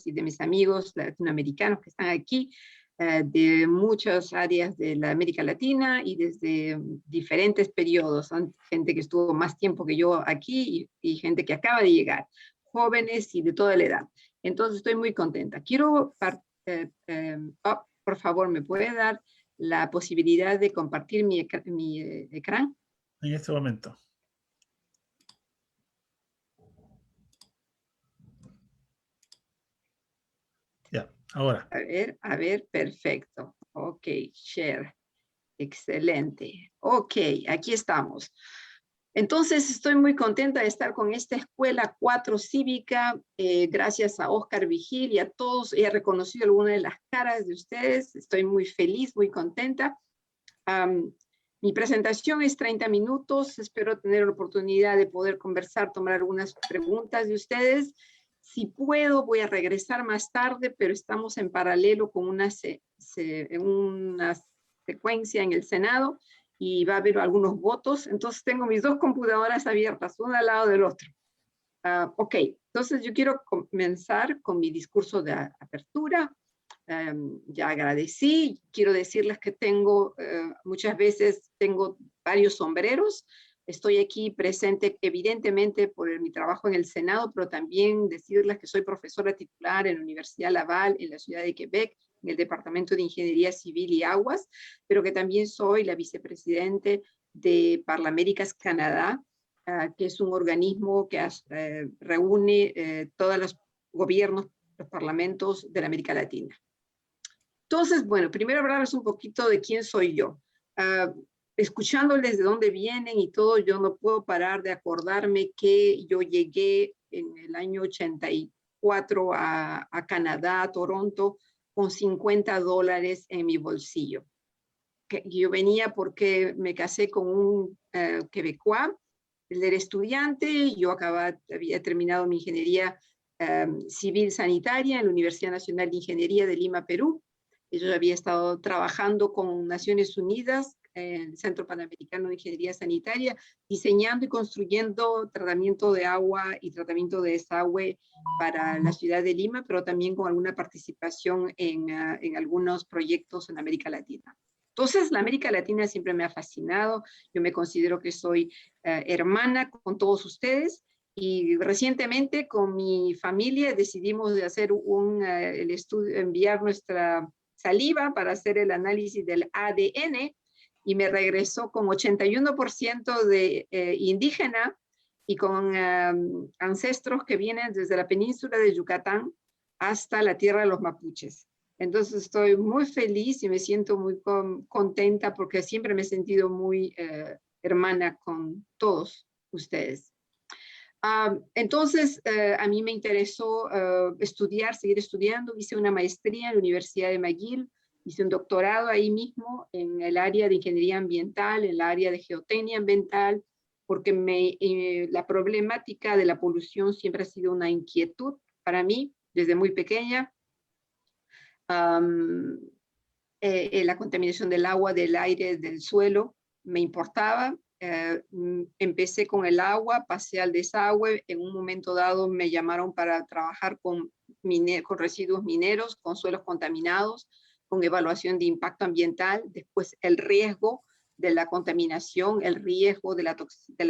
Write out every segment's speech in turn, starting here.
y de mis amigos latinoamericanos que están aquí, de muchas áreas de la América Latina y desde diferentes periodos. Son gente que estuvo más tiempo que yo aquí y gente que acaba de llegar, jóvenes y de toda la edad. Entonces estoy muy contenta. Quiero, por favor, ¿me puede dar la posibilidad de compartir mi ecrán? En este momento. Ya, ahora. A ver, perfecto. Ok, share. Excelente. Ok, aquí estamos. Entonces, estoy muy contenta de estar con esta Escuela 4 Cívica. Gracias a Oscar Vigil y a todos. He reconocido algunas de las caras de ustedes. Estoy muy feliz, muy contenta. Mi presentación es 30 minutos. Espero tener la oportunidad de poder conversar, tomar algunas preguntas de ustedes. Si puedo, voy a regresar más tarde, pero estamos en paralelo con una secuencia en el Senado y va a haber algunos votos. Entonces tengo mis dos computadoras abiertas, una al lado del otro. Ok, entonces yo quiero comenzar con mi discurso de apertura. Ya agradecí. Quiero decirles que muchas veces tengo varios sombreros. Estoy aquí presente evidentemente por mi trabajo en el Senado, pero también decirles que soy profesora titular en la Universidad Laval, en la ciudad de Quebec, en el Departamento de Ingeniería Civil y Aguas, pero que también soy la vicepresidente de Parlaméricas Canadá, que es un organismo que reúne todos los gobiernos, los parlamentos de la América Latina. Entonces, bueno, primero hablarles un poquito de quién soy yo. Escuchándoles de dónde vienen y todo, yo no puedo parar de acordarme que yo llegué en el año 84 a Canadá, a Toronto, con $50 en mi bolsillo. Yo venía porque me casé con un quebecois. Él era estudiante, yo había terminado mi ingeniería civil sanitaria en la Universidad Nacional de Ingeniería de Lima, Perú. Yo había estado trabajando con Naciones Unidas, en el Centro Panamericano de Ingeniería Sanitaria, diseñando y construyendo tratamiento de agua y tratamiento de desagüe para la ciudad de Lima, pero también con alguna participación en algunos proyectos en América Latina. Entonces, la América Latina siempre me ha fascinado. Yo me considero que soy hermana con todos ustedes. Y recientemente con mi familia decidimos de hacer el estudio, enviar nuestra saliva para hacer el análisis del ADN y me regresó con 81% de indígena y con ancestros que vienen desde la península de Yucatán hasta la tierra de los mapuches. Entonces estoy muy feliz y me siento muy contenta porque siempre me he sentido muy hermana con todos ustedes. Entonces, a mí me interesó seguir estudiando. Hice una maestría en la Universidad de McGill, hice un doctorado ahí mismo en el área de ingeniería ambiental, en el área de geotecnia ambiental, porque la problemática de la polución siempre ha sido una inquietud para mí desde muy pequeña. La contaminación del agua, del aire, del suelo, me importaba. Empecé con el agua, pasé al desagüe. En un momento dado me llamaron para trabajar con residuos mineros, con suelos contaminados, con evaluación de impacto ambiental, después el riesgo de la contaminación, el riesgo de la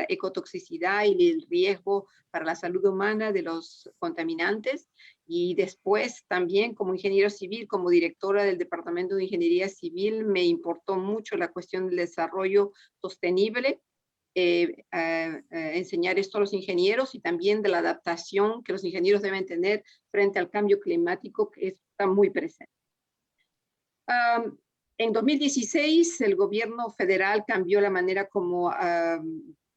ecotoxicidad y el riesgo para la salud humana de los contaminantes. Y después también como ingeniero civil, como directora del Departamento de Ingeniería Civil, me importó mucho la cuestión del desarrollo sostenible, enseñar esto a los ingenieros y también de la adaptación que los ingenieros deben tener frente al cambio climático que está muy presente. En 2016, el gobierno federal cambió la manera como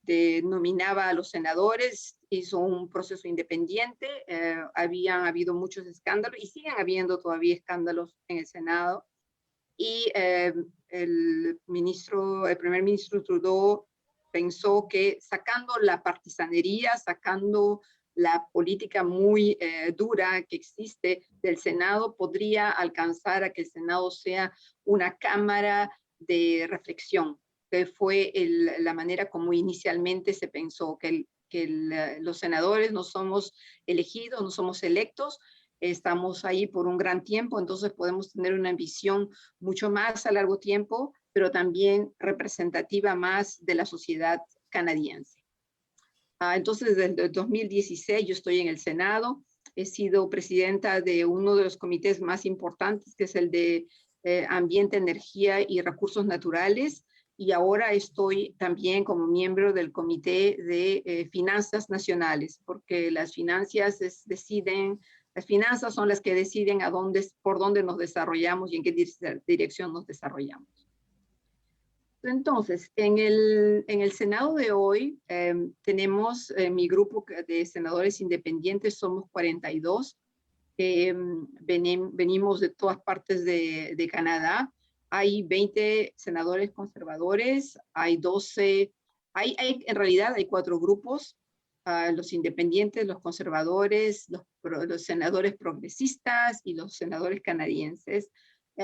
denominaba a los senadores, hizo un proceso independiente, habían habido muchos escándalos y siguen habiendo todavía escándalos en el Senado. Y el primer ministro Trudeau pensó que sacando la partisanería, sacando la política muy dura que existe del Senado, podría alcanzar a que el Senado sea una cámara de reflexión, que fue la manera como inicialmente se pensó, que los senadores no somos elegidos, no somos electos, estamos ahí por un gran tiempo, entonces podemos tener una visión mucho más a largo tiempo, pero también representativa más de la sociedad canadiense. Entonces, desde el 2016 yo estoy en el Senado, he sido presidenta de uno de los comités más importantes, que es el de Ambiente, Energía y Recursos Naturales, y ahora estoy también como miembro del Comité de Finanzas Nacionales, porque las finanzas las finanzas son las que deciden por dónde nos desarrollamos y en qué dirección nos desarrollamos. Entonces, en el Senado de hoy tenemos mi grupo de senadores independientes, somos 42. Venimos de todas partes de Canadá. Hay 20 senadores conservadores, hay 12, en realidad hay 4 grupos, los independientes, los conservadores, los senadores progresistas y los senadores canadienses.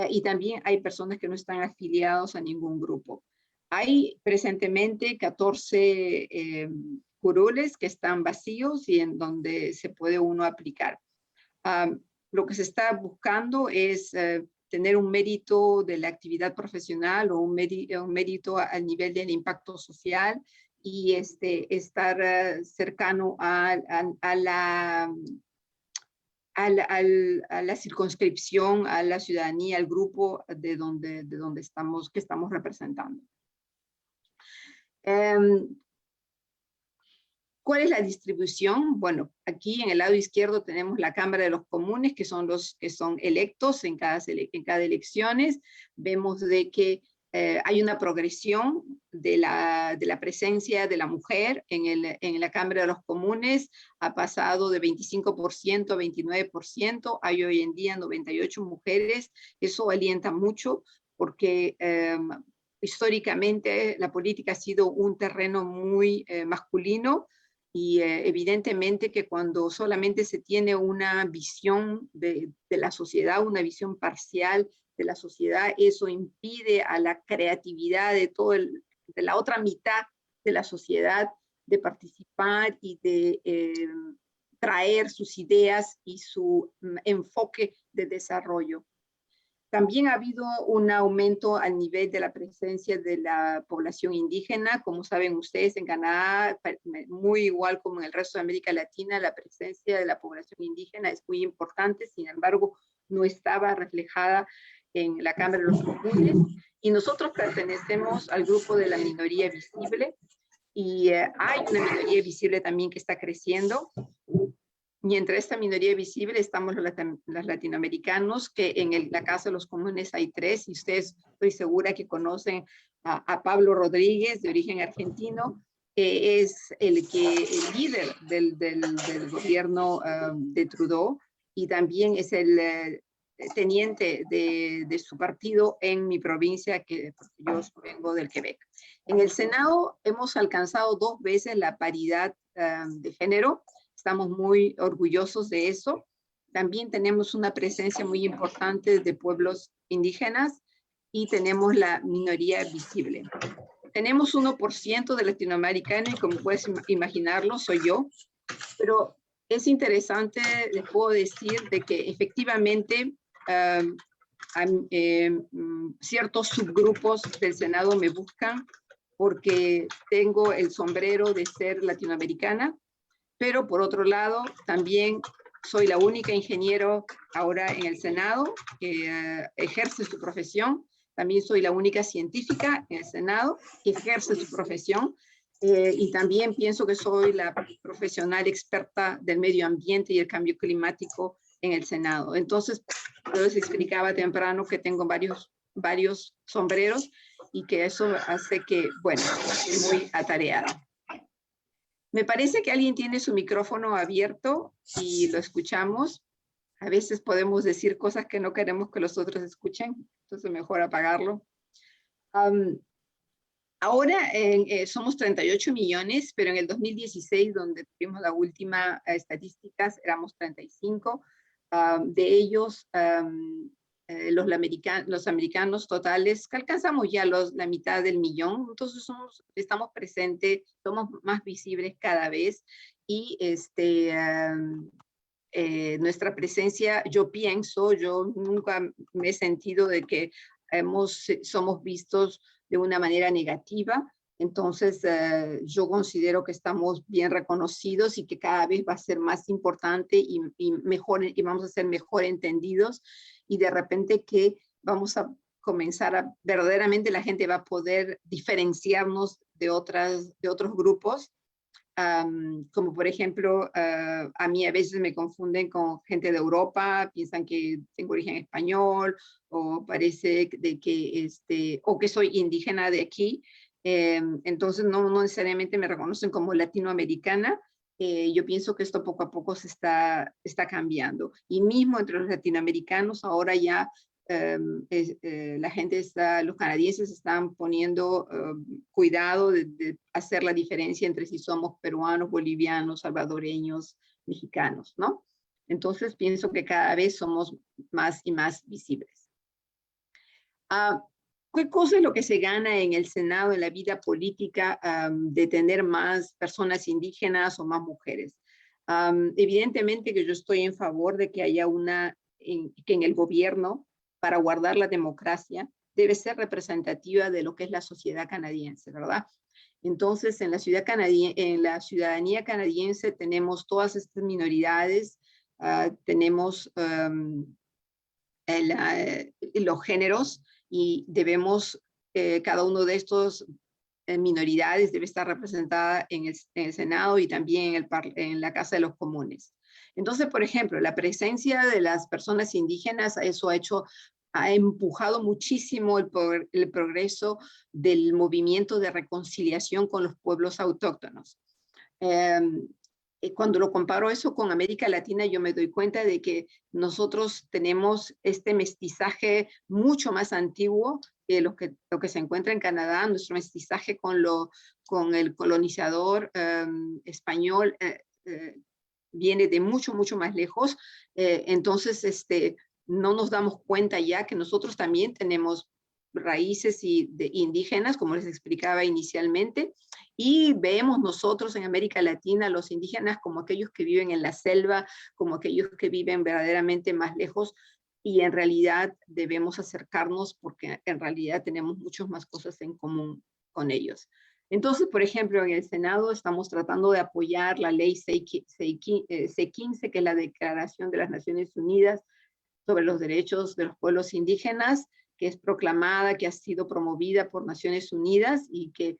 Y también hay personas que no están afiliados a ningún grupo. Hay presentemente 14 curules que están vacíos y en donde se puede uno aplicar. Lo que se está buscando es tener un mérito de la actividad profesional o un mérito al nivel del impacto social y estar cercano a la circunscripción, a la ciudadanía, al grupo que estamos representando. ¿Cuál es la distribución? Bueno, aquí en el lado izquierdo tenemos la Cámara de los Comunes, que son los que son electos en cada elecciones. Vemos de que hay una progresión de la presencia de la mujer en la Cámara de los Comunes. Ha pasado de 25% a 29%. Hay hoy en día 98 mujeres. Eso alienta mucho porque históricamente la política ha sido un terreno muy masculino. Y evidentemente que cuando solamente se tiene una visión de la sociedad, una visión parcial de la sociedad, eso impide a la creatividad de la otra mitad de la sociedad de participar y de traer sus ideas y su enfoque de desarrollo. También ha habido un aumento al nivel de la presencia de la población indígena. Como saben ustedes, en Canadá, muy igual como en el resto de América Latina, la presencia de la población indígena es muy importante, sin embargo, no estaba reflejada en la Cámara de los Comunes. Y nosotros pertenecemos al grupo de la minoría visible, y hay una minoría visible también que está creciendo. Y entre esta minoría visible estamos los latinoamericanos, que en la Casa de los Comunes hay 3, y ustedes estoy segura que conocen a Pablo Rodríguez, de origen argentino, que es el líder del gobierno de Trudeau, y también es el teniente de su partido en mi provincia, porque yo vengo del Quebec. En el Senado hemos alcanzado 2 veces la paridad de género. Estamos muy orgullosos de eso. También tenemos una presencia muy importante de pueblos indígenas y tenemos la minoría visible. Tenemos 1% de latinoamericanos y como puedes imaginarlo, soy yo. Pero es interesante, les puedo decir, de que efectivamente ciertos subgrupos del Senado me buscan porque tengo el sombrero de ser latinoamericana. Pero por otro lado, también soy la única ingeniero ahora en el Senado que ejerce su profesión. También soy la única científica en el Senado que ejerce su profesión. Y también pienso que soy la profesional experta del medio ambiente y el cambio climático en el Senado. Entonces, yo les explicaba temprano que tengo varios sombreros y que eso hace que, bueno, estoy muy atareada. Me parece que alguien tiene su micrófono abierto y lo escuchamos. A veces podemos decir cosas que no queremos que los otros escuchen, entonces mejor apagarlo. Ahora somos 38 millones, pero en el 2016, donde tuvimos la última estadísticas, éramos 35. De ellos, los americanos totales, que alcanzamos ya la mitad del millón, entonces estamos presentes, somos más visibles cada vez, y nuestra presencia, yo nunca me he sentido de que somos vistos de una manera negativa. Entonces, yo considero que estamos bien reconocidos y que cada vez va a ser más importante y vamos a ser mejor entendidos, y de repente que vamos a comenzar verdaderamente la gente va a poder diferenciarnos de otros grupos. Como por ejemplo, a mí a veces me confunden con gente de Europa, piensan que tengo origen español, o parece de que, o que soy indígena de aquí. Entonces no necesariamente me reconocen como latinoamericana. Yo pienso que esto poco a poco se está cambiando. Y mismo entre los latinoamericanos ahora ya la gente los canadienses están poniendo cuidado de hacer la diferencia entre si somos peruanos, bolivianos, salvadoreños, mexicanos, ¿no? Entonces pienso que cada vez somos más y más visibles. ¿Qué cosa es lo que se gana en el Senado, en la vida política, de tener más personas indígenas o más mujeres? Evidentemente que yo estoy en favor de que haya que en el gobierno, para guardar la democracia, debe ser representativa de lo que es la sociedad canadiense, ¿verdad? Entonces, en la ciudadanía canadiense tenemos todas estas minoridades, tenemos los géneros, y debemos, cada uno de estos minoridades debe estar representada en el Senado y también en la Casa de los Comunes. Entonces, por ejemplo, la presencia de las personas indígenas, eso ha empujado muchísimo el progreso del movimiento de reconciliación con los pueblos autóctonos. Cuando lo comparo eso con América Latina, yo me doy cuenta de que nosotros tenemos este mestizaje mucho más antiguo que lo que se encuentra en Canadá. Nuestro mestizaje con el colonizador español viene de mucho, mucho más lejos. Entonces, no nos damos cuenta ya que nosotros también tenemos raíces indígenas, como les explicaba inicialmente, y vemos nosotros en América Latina los indígenas como aquellos que viven en la selva, como aquellos que viven verdaderamente más lejos, y en realidad debemos acercarnos porque en realidad tenemos muchas más cosas en común con ellos. Entonces, por ejemplo, en el Senado estamos tratando de apoyar la ley C-15, que es la Declaración de las Naciones Unidas sobre los Derechos de los Pueblos Indígenas, que es proclamada, que ha sido promovida por Naciones Unidas y que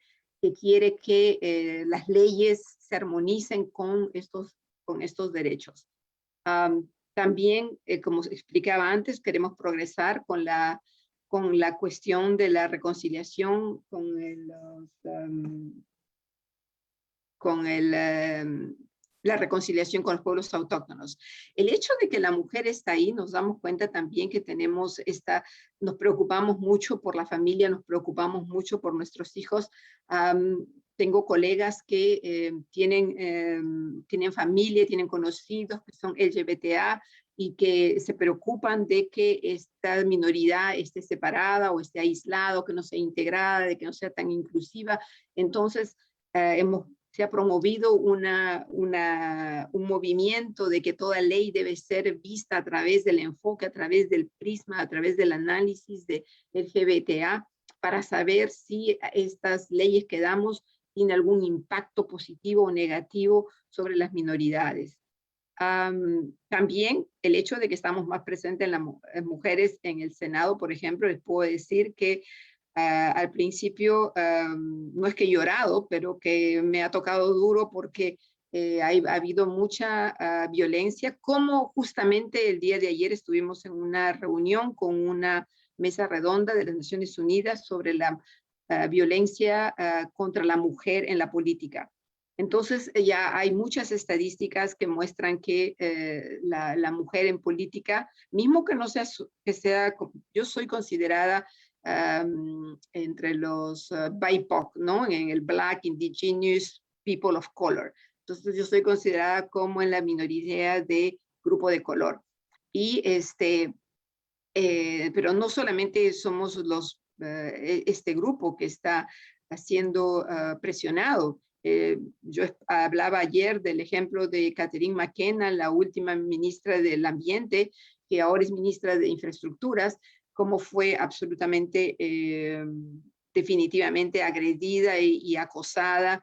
quiere que las leyes se armonicen con estos derechos. También, como explicaba antes, queremos progresar con la cuestión de la reconciliación la reconciliación con los pueblos autóctonos. El hecho de que la mujer está ahí, nos damos cuenta también que nos preocupamos mucho por la familia, nos preocupamos mucho por nuestros hijos. Tengo colegas que tienen familia, tienen conocidos que son LGBTA y que se preocupan de que esta minoridad esté separada o esté aislada, o que no sea integrada, de que no sea tan inclusiva. Entonces, se ha promovido un movimiento de que toda ley debe ser vista a través del enfoque, a través del prisma, a través del análisis de LGBTA, para saber si estas leyes que damos tienen algún impacto positivo o negativo sobre las minoridades. También el hecho de que estamos más presentes en las mujeres en el Senado, por ejemplo, les puedo decir que al principio no es que he llorado, pero que me ha tocado duro porque ha habido mucha violencia, como justamente el día de ayer estuvimos en una reunión con una mesa redonda de las Naciones Unidas sobre la violencia contra la mujer en la política. Entonces ya hay muchas estadísticas que muestran que la mujer en política, mismo que no sea, yo soy considerada entre los BIPOC, ¿no? En el Black, Indigenous, People of Color. Entonces yo soy considerada como en la minoría de grupo de color. Y pero no solamente somos este grupo que está siendo presionado. Yo hablaba ayer del ejemplo de Catherine McKenna, la última ministra del Ambiente, que ahora es ministra de Infraestructuras, cómo fue absolutamente, definitivamente agredida y acosada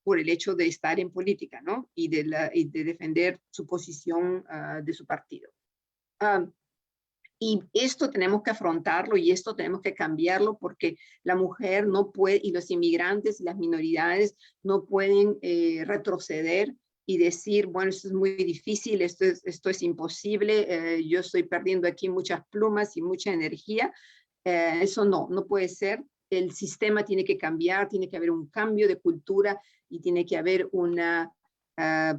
por el hecho de estar en política, ¿no? Y de defender su posición de su partido. Y esto tenemos que afrontarlo y esto tenemos que cambiarlo porque la mujer no puede, y los inmigrantes y las minoridades no pueden retroceder y decir, bueno, esto es muy difícil, esto es imposible, yo estoy perdiendo aquí muchas plumas y mucha energía. Eso no puede ser. El sistema tiene que cambiar, tiene que haber un cambio de cultura y tiene que haber una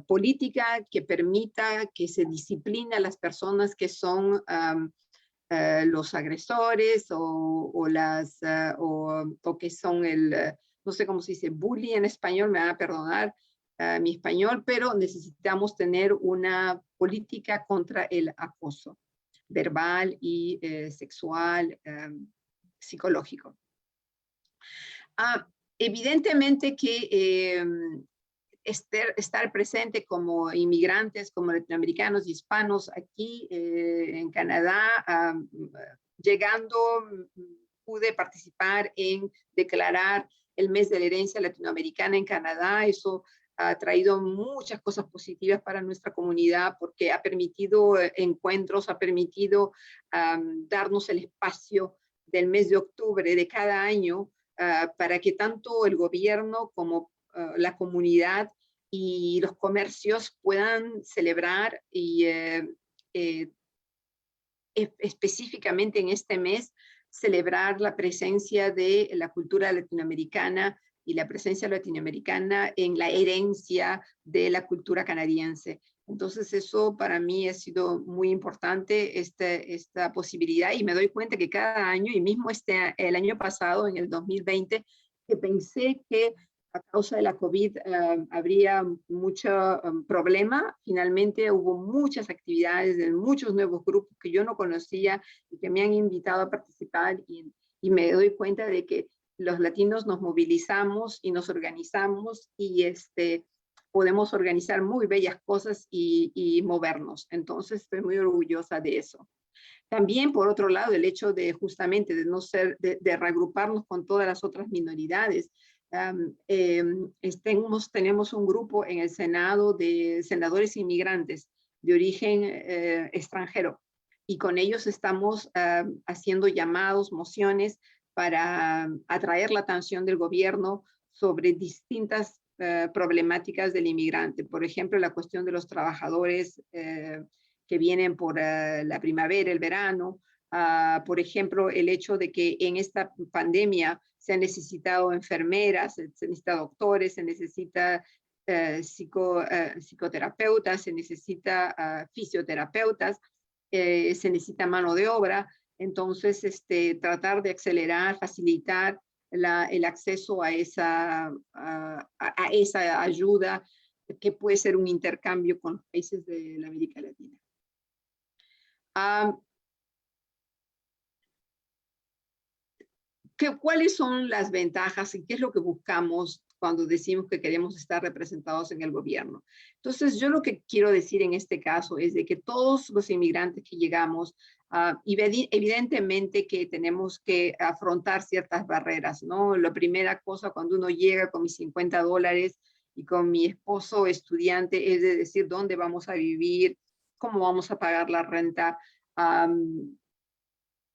política que permita que se discipline a las personas que son los agresores o que son no sé cómo se dice, bully en español, me van a perdonar mi español, pero necesitamos tener una política contra el acoso verbal y sexual, psicológico. Evidentemente que estar presente como inmigrantes, como latinoamericanos y hispanos aquí en Canadá, llegando, pude participar en declarar el mes de la herencia latinoamericana en Canadá. Eso ha traído muchas cosas positivas para nuestra comunidad porque ha permitido encuentros, ha permitido darnos el espacio del mes de octubre de cada año para que tanto el gobierno como la comunidad y los comercios puedan celebrar y específicamente en este mes celebrar la presencia de la cultura latinoamericana y la presencia latinoamericana en la herencia de la cultura canadiense. Entonces eso para mí ha sido muy importante, esta posibilidad, y me doy cuenta que cada año, y mismo el año pasado, en el 2020, que pensé que a causa de la COVID habría mucho problema. Finalmente hubo muchas actividades de muchos nuevos grupos que yo no conocía y que me han invitado a participar y me doy cuenta de que los latinos nos movilizamos y nos organizamos y podemos organizar muy bellas cosas y movernos. Entonces estoy muy orgullosa de eso. También, por otro lado, el hecho de justamente de reagruparnos con todas las otras minoridades. Tenemos un grupo en el Senado de senadores inmigrantes de origen extranjero y con ellos estamos haciendo llamados, mociones para atraer la atención del gobierno sobre distintas problemáticas del inmigrante. Por ejemplo, la cuestión de los trabajadores que vienen por la primavera, el verano. Por ejemplo, el hecho de que en esta pandemia se han necesitado enfermeras, se necesita doctores, se necesita psicoterapeutas, se necesita fisioterapeutas, se necesita mano de obra. Entonces, tratar de acelerar, facilitar el acceso a esa ayuda que puede ser un intercambio con los países de la América Latina. ¿Cuáles son las ventajas y qué es lo que buscamos cuando decimos que queremos estar representados en el gobierno? Entonces, yo lo que quiero decir en este caso es de que todos los inmigrantes que llegamos, evidentemente que tenemos que afrontar ciertas barreras, ¿no? La primera cosa cuando uno llega con mis $50 y con mi esposo estudiante es de decir dónde vamos a vivir, cómo vamos a pagar la renta.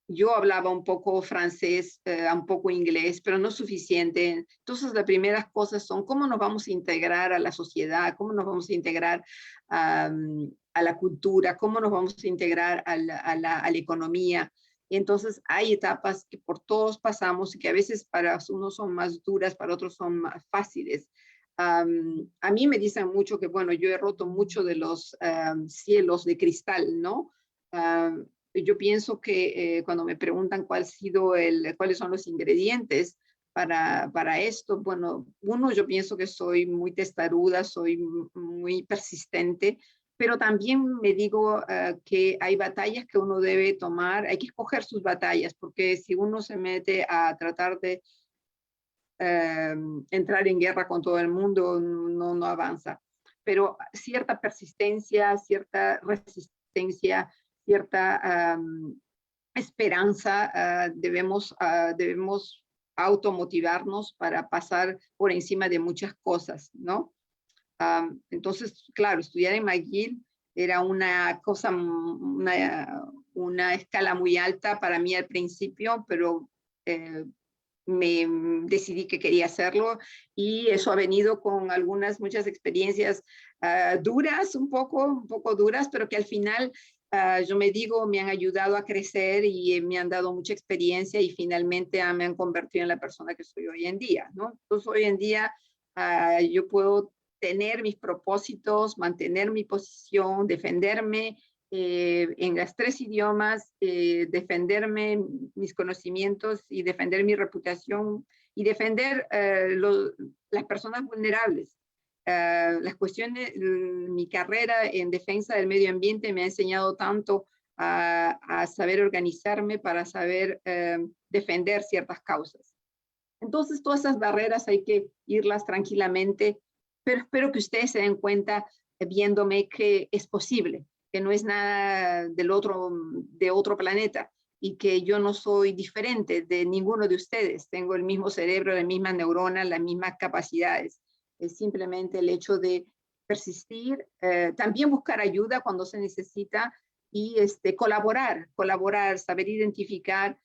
Yo hablaba un poco francés, un poco inglés, pero no suficiente. Entonces, las primeras cosas son cómo nos vamos a integrar a la sociedad, cómo nos vamos a integrar a la cultura, cómo nos vamos a integrar a la economía. Y entonces, hay etapas que por todos pasamos y que a veces para unos son más duras, para otros son más fáciles. A mí me dicen mucho que, bueno, yo he roto mucho de los cielos de cristal, ¿no? Yo pienso que cuando me preguntan cuáles son los ingredientes para esto, bueno, yo pienso que soy muy testaruda, soy muy persistente, pero también me digo que hay batallas que uno debe tomar, hay que escoger sus batallas, porque si uno se mete a tratar de entrar en guerra con todo el mundo, no avanza. Pero cierta persistencia, cierta resistencia, cierta esperanza, debemos automotivarnos para pasar por encima de muchas cosas, ¿no? Entonces, claro, estudiar en McGill era una cosa, una escala muy alta para mí al principio, pero me decidí que quería hacerlo y eso ha venido con muchas experiencias duras, un poco duras, pero que al final yo me digo, me han ayudado a crecer y me han dado mucha experiencia y finalmente me han convertido en la persona que soy hoy en día, ¿no? Entonces hoy en día yo puedo tener mis propósitos, mantener mi posición, defenderme en las 3 idiomas, defenderme mis conocimientos y defender mi reputación y defender las personas vulnerables. Las cuestiones, mi carrera en defensa del medio ambiente me ha enseñado tanto a saber organizarme para saber defender ciertas causas. Entonces, todas esas barreras hay que irlas tranquilamente, pero espero que ustedes se den cuenta viéndome que es posible, que no es nada de otro planeta y que yo no soy diferente de ninguno de ustedes. Tengo el mismo cerebro, las mismas neuronas, las mismas capacidades. Es simplemente el hecho de persistir, también buscar ayuda cuando se necesita y colaborar, saber identificar,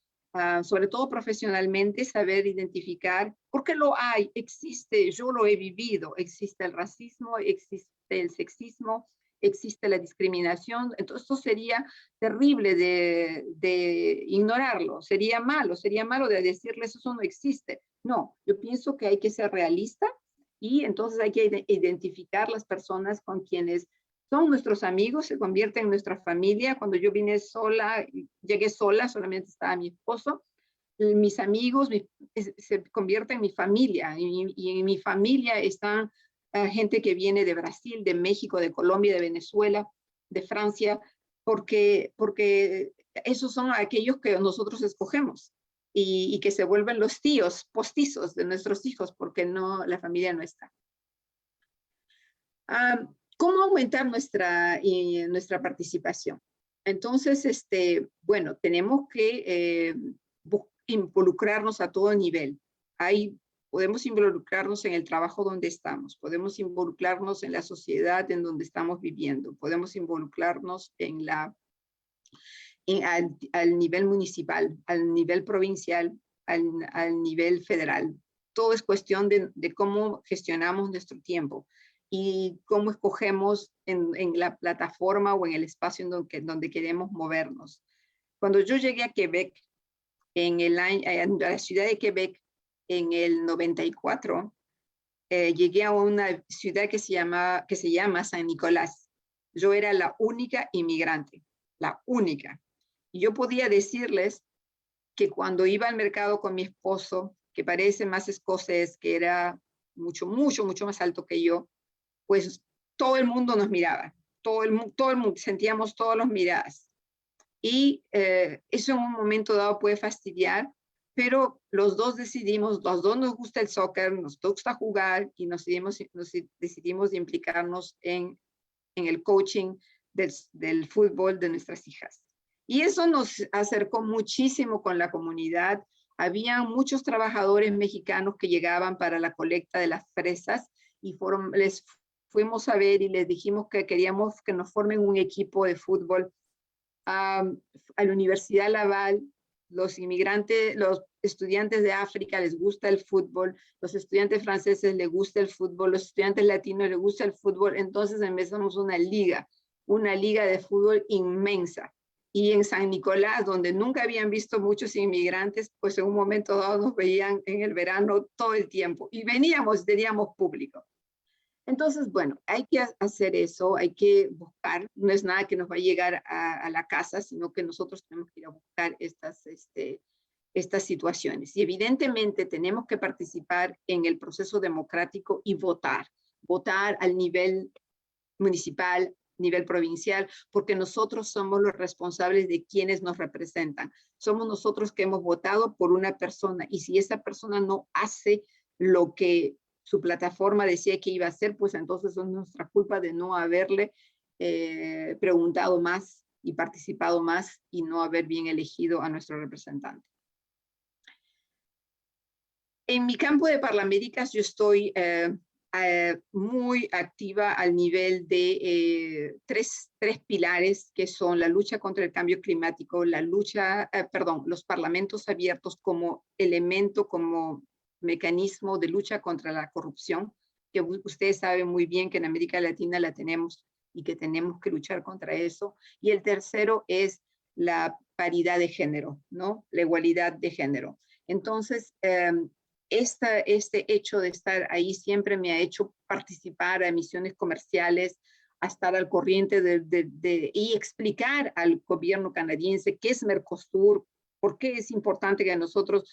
sobre todo profesionalmente, saber identificar, porque lo hay, existe, yo lo he vivido, existe el racismo, existe el sexismo, existe la discriminación, entonces esto sería terrible de ignorarlo, sería malo de decirles eso no existe. No, yo pienso que hay que ser realista y entonces hay que identificar las personas con quienes son nuestros amigos, se convierten en nuestra familia. Cuando yo llegué sola, solamente estaba mi esposo, mis amigos se convierten en mi familia y en mi familia están gente que viene de Brasil, de México, de Colombia, de Venezuela, de Francia, porque esos son aquellos que nosotros escogemos y que se vuelven los tíos postizos de nuestros hijos porque la familia no está. ¿Cómo aumentar nuestra participación? Entonces, bueno, tenemos que involucrarnos a todo nivel. Podemos involucrarnos en el trabajo donde estamos, podemos involucrarnos en la sociedad en donde estamos viviendo, podemos involucrarnos al nivel municipal, al nivel provincial, al nivel federal. Todo es cuestión de cómo gestionamos nuestro tiempo y cómo escogemos en la plataforma o en el espacio en donde queremos movernos. Cuando yo llegué a Quebec, a la ciudad de Quebec, en el 94, llegué a una ciudad que se llama San Nicolás. Yo era la única inmigrante, la única. Y yo podía decirles que cuando iba al mercado con mi esposo, que parece más escocés, que era mucho más alto que yo, pues todo el mundo nos miraba, todo el mundo, sentíamos todas las miradas. Y eso en un momento dado puede fastidiar, pero los dos nos gusta el soccer, nos gusta jugar y nos decidimos de implicarnos en el coaching del fútbol de nuestras hijas. Y eso nos acercó muchísimo con la comunidad. Había muchos trabajadores mexicanos que llegaban para la colecta de las fresas y les fuimos a ver y les dijimos que queríamos que nos formen un equipo de fútbol. A la Universidad Laval, los estudiantes de África les gusta el fútbol, los estudiantes franceses les gusta el fútbol, los estudiantes latinos les gusta el fútbol, entonces empezamos una liga de fútbol inmensa. Y en San Nicolás, donde nunca habían visto muchos inmigrantes, pues en un momento dado nos veían en el verano todo el tiempo y teníamos público. Entonces, bueno, hay que hacer eso, hay que buscar, no es nada que nos va a llegar a la casa, sino que nosotros tenemos que ir a buscar estas situaciones. Y evidentemente tenemos que participar en el proceso democrático y votar al nivel municipal, nivel provincial, porque nosotros somos los responsables de quienes nos representan. Somos nosotros que hemos votado por una persona y si esa persona no hace lo que su plataforma decía que iba a hacer, pues entonces es nuestra culpa de no haberle preguntado más y participado más y no haber bien elegido a nuestro representante. En mi campo de Parlaméricas yo estoy muy activa al nivel de tres pilares que son la lucha contra el cambio climático, la lucha, los parlamentos abiertos como elemento, como mecanismo de lucha contra la corrupción, que ustedes saben muy bien que en América Latina la tenemos y que tenemos que luchar contra eso. Y el tercero es la paridad de género, ¿no? La igualdad de género. Entonces, este hecho de estar ahí siempre me ha hecho participar a misiones comerciales, a estar al corriente y explicar al gobierno canadiense qué es Mercosur, por qué es importante que nosotros,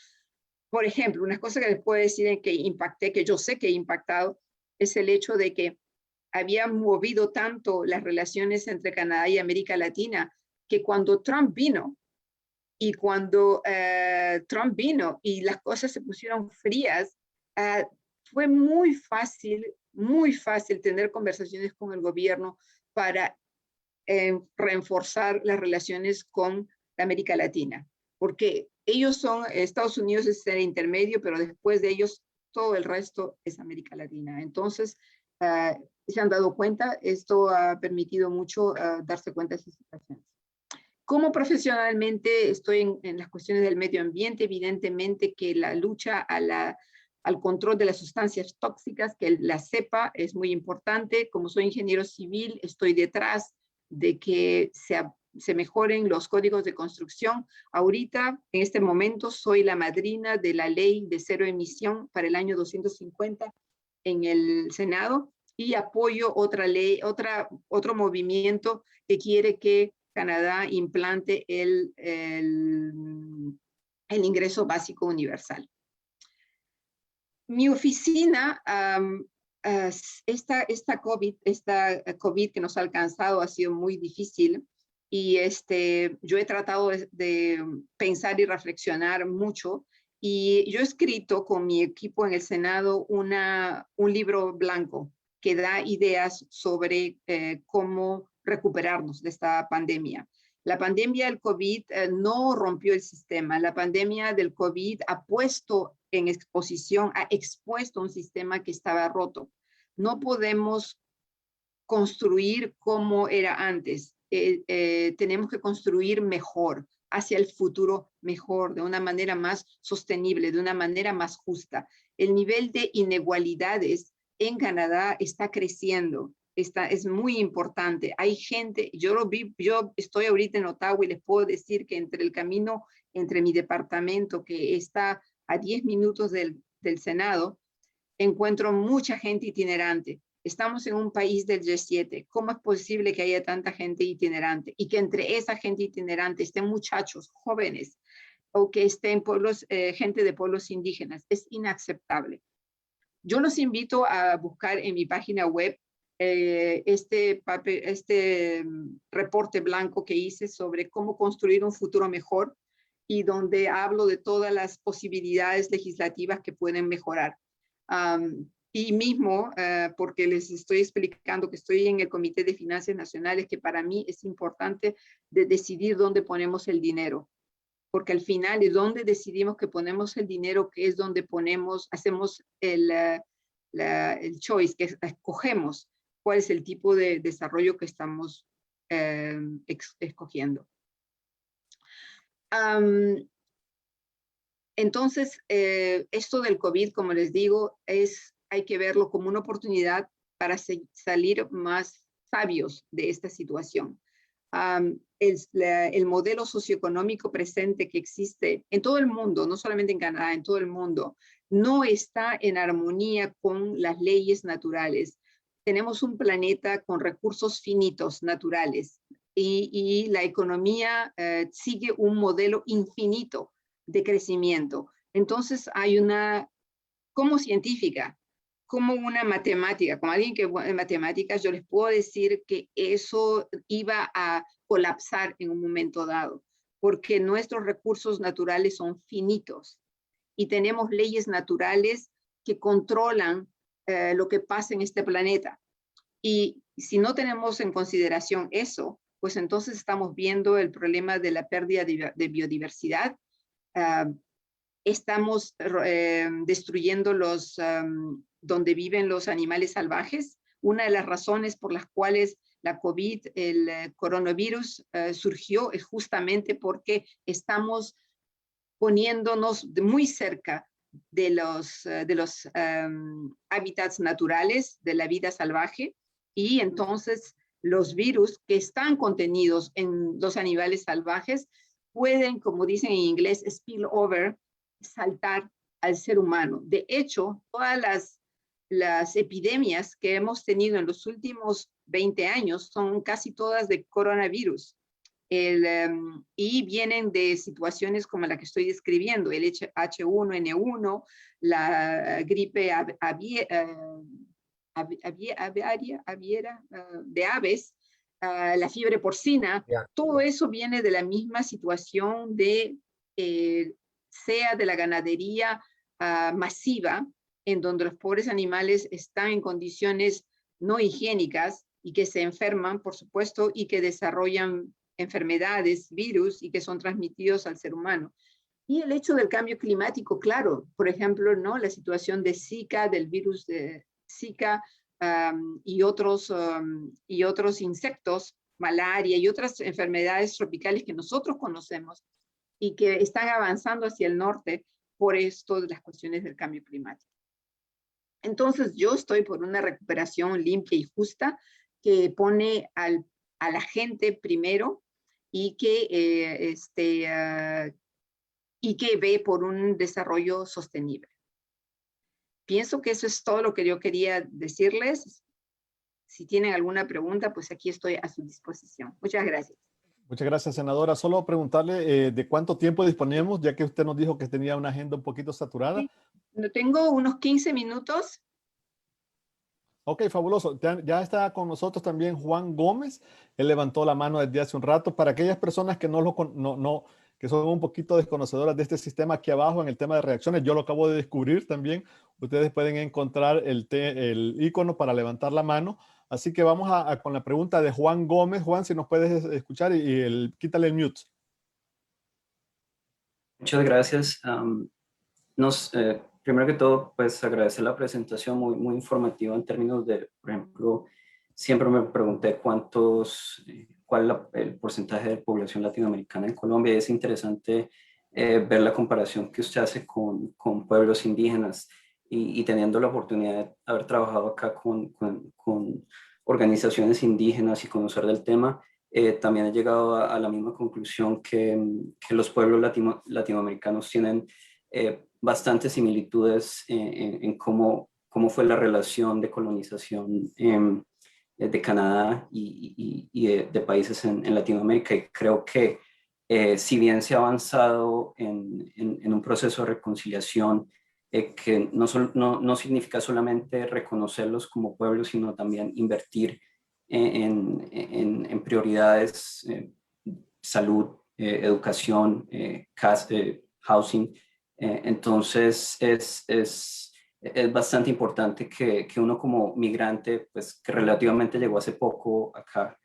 por ejemplo, una cosa que les puedo decir en que impacté, que yo sé que he impactado, es el hecho de que había movido tanto las relaciones entre Canadá y América Latina, que cuando Trump vino, y cuando Trump vino y las cosas se pusieron frías, fue muy fácil tener conversaciones con el gobierno para reforzar las relaciones con América Latina. Porque ellos son, Estados Unidos es el intermedio, pero después de ellos todo el resto es América Latina. Entonces, se han dado cuenta, esto ha permitido mucho darse cuenta de esas situaciones. Como profesionalmente estoy en las cuestiones del medio ambiente, evidentemente que la lucha al control de las sustancias tóxicas, que la CEPA es muy importante. Como soy ingeniero civil, estoy detrás de que se mejoren los códigos de construcción. Ahorita, en este momento, soy la madrina de la ley de cero emisión para el año 250 en el Senado y apoyo otra ley, otro movimiento que quiere que Canadá implante el ingreso básico universal. Mi oficina, esta COVID que nos ha alcanzado ha sido muy difícil y yo he tratado de pensar y reflexionar mucho y yo he escrito con mi equipo en el Senado un libro blanco que da ideas sobre cómo recuperarnos de esta pandemia. La pandemia del COVID no rompió el sistema. La pandemia del COVID ha puesto en exposición, ha expuesto un sistema que estaba roto. No podemos construir como era antes. Tenemos que construir mejor, hacia el futuro mejor, de una manera más sostenible, de una manera más justa. El nivel de inequalidades en Canadá está creciendo. Es muy importante. Hay gente, yo estoy ahorita en Ottawa y les puedo decir que entre el camino, entre mi departamento que está a 10 minutos del Senado, encuentro mucha gente itinerante. Estamos en un país del G7. ¿Cómo es posible que haya tanta gente itinerante? Y que entre esa gente itinerante estén muchachos, jóvenes, o que estén gente de pueblos indígenas. Es inaceptable. Yo los invito a buscar en mi página web este reporte blanco que hice sobre cómo construir un futuro mejor y donde hablo de todas las posibilidades legislativas que pueden mejorar. Y mismo, porque les estoy explicando que estoy en el Comité de Finanzas Nacionales, que para mí es importante decidir dónde ponemos el dinero. Porque al final es donde decidimos que ponemos el dinero, que es donde hacemos el choice, que escogemos cuál es el tipo de desarrollo que estamos escogiendo. Entonces, esto del COVID, como les digo, hay que verlo como una oportunidad para salir más sabios de esta situación. El modelo socioeconómico presente que existe en todo el mundo, no solamente en Canadá, en todo el mundo, no está en armonía con las leyes naturales. Tenemos un planeta con recursos finitos naturales y la economía sigue un modelo infinito de crecimiento. Entonces hay como científica, como una matemática, como alguien que en matemáticas, yo les puedo decir que eso iba a colapsar en un momento dado, porque nuestros recursos naturales son finitos y tenemos leyes naturales que controlan lo que pasa en este planeta. Y si no tenemos en consideración eso, pues entonces estamos viendo el problema de la pérdida de biodiversidad. Estamos destruyendo donde viven los animales salvajes. Una de las razones por las cuales la COVID, el coronavirus, surgió es justamente porque estamos poniéndonos muy cerca de los hábitats naturales de la vida salvaje, y entonces los virus que están contenidos en los animales salvajes pueden, como dicen en inglés, spill over, saltar al ser humano. De hecho, todas las epidemias que hemos tenido en los últimos 20 años son casi todas de coronavirus. Y vienen de situaciones como la que estoy describiendo, el H1N1, la gripe aviaria de aves, la fiebre porcina, todo eso viene de la misma situación sea de la ganadería masiva, en donde los pobres animales están en condiciones no higiénicas y que se enferman, por supuesto, y que desarrollan enfermedades, virus, y que son transmitidos al ser humano. Y el hecho del cambio climático, claro, por ejemplo, ¿no? La situación de Zika, del virus de Zika, y otros insectos, malaria y otras enfermedades tropicales que nosotros conocemos y que están avanzando hacia el norte por esto de las cuestiones del cambio climático. Entonces yo estoy por una recuperación limpia y justa que pone a la gente primero y que ve por un desarrollo sostenible. Pienso que eso es todo lo que yo quería decirles. Si tienen alguna pregunta, pues aquí estoy a su disposición. Muchas gracias. Muchas gracias, senadora. Solo preguntarle de cuánto tiempo disponemos, ya que usted nos dijo que tenía una agenda un poquito saturada. Sí, tengo unos 15 minutos. Ok, fabuloso. Ya está con nosotros también Juan Gómez. Él levantó la mano desde hace un rato. Para aquellas personas que que son un poquito desconocedoras de este sistema, aquí abajo en el tema de reacciones, yo lo acabo de descubrir también. Ustedes pueden encontrar el icono para levantar la mano. Así que vamos con la pregunta de Juan Gómez. Juan, si nos puedes escuchar quítale el mute. Muchas gracias. Primero que todo, pues agradecer la presentación muy informativa en términos de, por ejemplo, siempre me pregunté cuál es el porcentaje de población latinoamericana en Colombia. Y es interesante ver la comparación que usted hace con pueblos indígenas y teniendo la oportunidad de haber trabajado acá con organizaciones indígenas y conocer del tema. También he llegado a la misma conclusión que los pueblos latinoamericanos tienen bastantes similitudes en cómo fue la relación de colonización de Canadá y de países en Latinoamérica. Y creo que si bien se ha avanzado en un proceso de reconciliación, que no significa solamente reconocerlos como pueblos, sino también invertir en prioridades, salud, educación, housing. Entonces es bastante importante que uno como migrante, pues que relativamente llegó hace poco acá,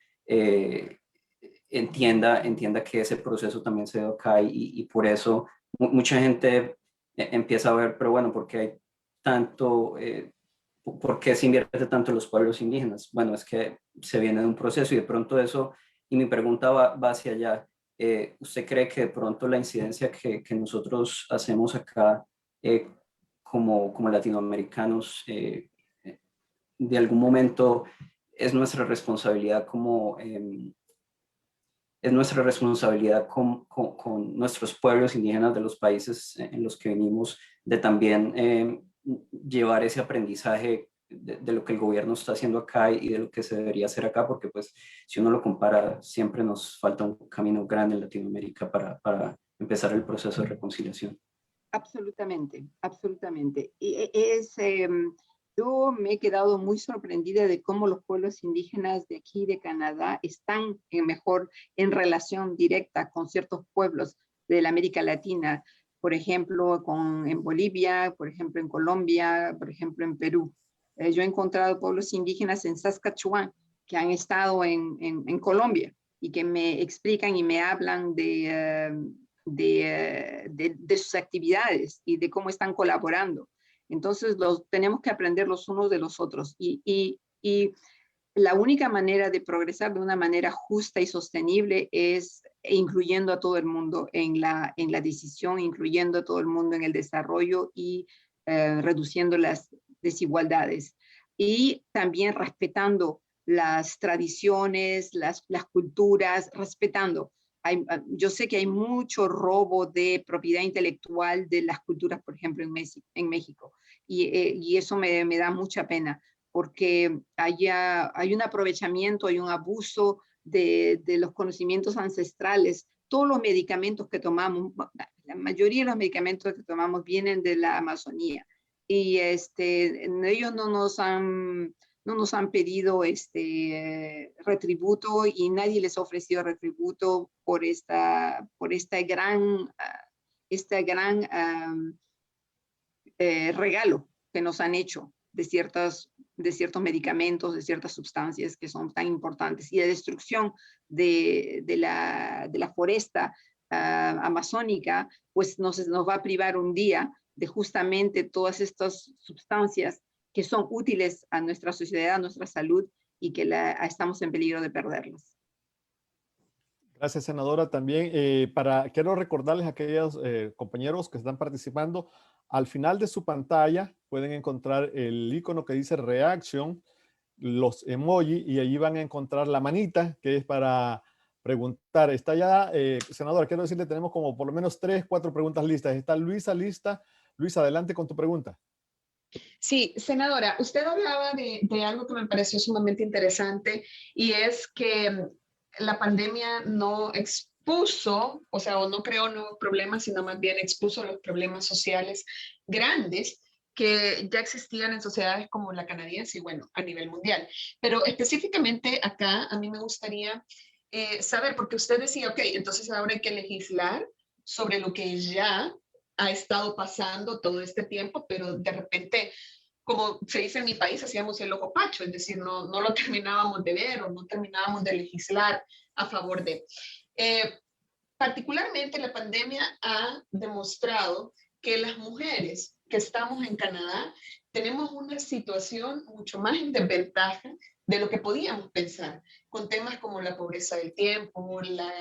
entienda que ese proceso también se dio acá y por eso mucha gente empieza a ver, pero bueno, ¿por qué hay tanto... ¿Por qué se invierte tanto en los pueblos indígenas? Bueno, es que se viene de un proceso y de pronto eso, y mi pregunta va hacia allá. ¿Usted cree que de pronto la incidencia que nosotros hacemos acá como latinoamericanos de algún momento es nuestra responsabilidad es nuestra responsabilidad con nuestros pueblos indígenas de los países en los que venimos, de también llevar ese aprendizaje de lo que el gobierno está haciendo acá y de lo que se debería hacer acá, porque pues si uno lo compara, siempre nos falta un camino grande en Latinoamérica para empezar el proceso de reconciliación. Absolutamente, absolutamente. Yo me he quedado muy sorprendida de cómo los pueblos indígenas de aquí, de Canadá, están mejor en relación directa con ciertos pueblos de la América Latina. por ejemplo, en Bolivia, por ejemplo, en Colombia, por ejemplo, en Perú. Yo he encontrado pueblos indígenas en Saskatchewan que han estado en Colombia y que me explican y me hablan de sus actividades y de cómo están colaborando. Entonces, tenemos que aprender los unos de los otros. Y la única manera de progresar de una manera justa y sostenible es incluyendo a todo el mundo en la decisión, incluyendo a todo el mundo en el desarrollo y reduciendo las desigualdades. Y también respetando las tradiciones, las culturas, respetando. Yo sé que hay mucho robo de propiedad intelectual de las culturas, por ejemplo, en México. Y eso me da mucha pena, porque hay un aprovechamiento, hay un abuso de los conocimientos ancestrales. Nos los medicamentos que tomamos, la mayoría de los medicamentos que tomamos vienen de la Amazonía. Y ellos no nos han pedido retributo y nadie les ha ofrecido retributo por este gran regalo que nos han hecho de ciertos medicamentos, de ciertas sustancias que son tan importantes, y la destrucción de la foresta amazónica, pues nos va a privar un día de justamente todas estas sustancias que son útiles a nuestra sociedad, a nuestra salud, y que estamos en peligro de perderlas. Gracias, senadora. También quiero recordarles a aquellos compañeros que están participando, al final de su pantalla pueden encontrar el icono que dice Reaction, los emoji, y allí van a encontrar la manita, que es para preguntar. Está ya, senadora, quiero decirle, tenemos como por lo menos 3, 4 preguntas listas. Está Luisa lista. Luisa, adelante con tu pregunta. Sí, senadora, usted hablaba de algo que me pareció sumamente interesante, y es que la pandemia no expuso, o sea, o no creó nuevos problemas, sino más bien expuso los problemas sociales grandes que ya existían en sociedades como la canadiense y, bueno, a nivel mundial. Pero específicamente acá a mí me gustaría saber, porque usted decía, ok, entonces ahora hay que legislar sobre lo que ya ha estado pasando todo este tiempo, pero de repente, como se dice en mi país, hacíamos el ojo pacho, es decir, no lo terminábamos de ver o no terminábamos de legislar a favor de. Particularmente la pandemia ha demostrado que las mujeres que estamos en Canadá tenemos una situación mucho más en desventaja de lo que podíamos pensar, con temas como la pobreza del tiempo, la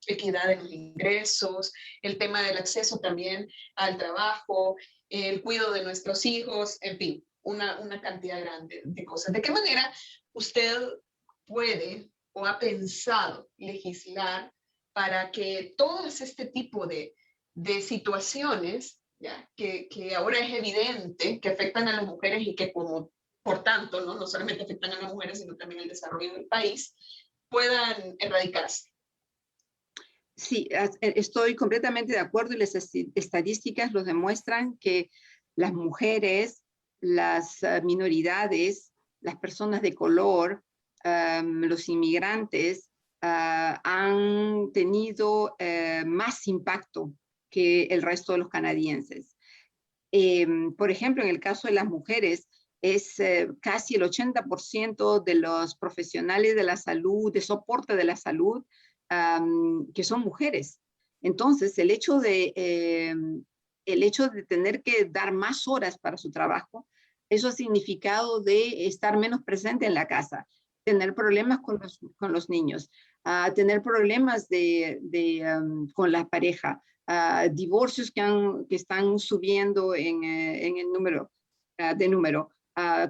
equidad de los ingresos, el tema del acceso también al trabajo, el cuidado de nuestros hijos, en fin, una cantidad grande de cosas. ¿De qué manera usted puede o ha pensado legislar para que todo este tipo de situaciones, ¿ya? Que ahora es evidente que afectan a las mujeres y que por tanto, ¿no? No solamente afectan a las mujeres, sino también el desarrollo del país, puedan erradicarse? Sí, estoy completamente de acuerdo, y las estadísticas lo demuestran, que las mujeres, las minoridades, las personas de color, los inmigrantes, han tenido más impacto que el resto de los canadienses. Por ejemplo, en el caso de las mujeres, es casi el 80% de los profesionales de la salud, de soporte de la salud, que son mujeres. Entonces, el hecho de tener que dar más horas para su trabajo, eso ha significado de estar menos presente en la casa, tener problemas con los niños, tener problemas con la pareja, divorcios que están subiendo en el número,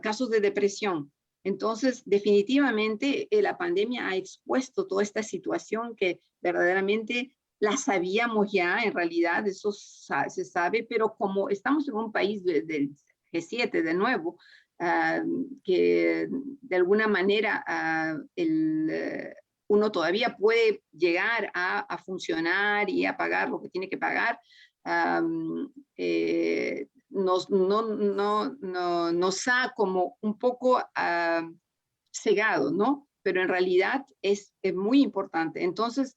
casos de depresión. Entonces, definitivamente la pandemia ha expuesto toda esta situación que verdaderamente la sabíamos ya, en realidad eso se sabe, pero como estamos en un país del G7 de nuevo, que de alguna manera uno todavía puede llegar a funcionar y a pagar lo que tiene que pagar, nos ha como un poco cegado, ¿no? Pero en realidad es muy importante. Entonces,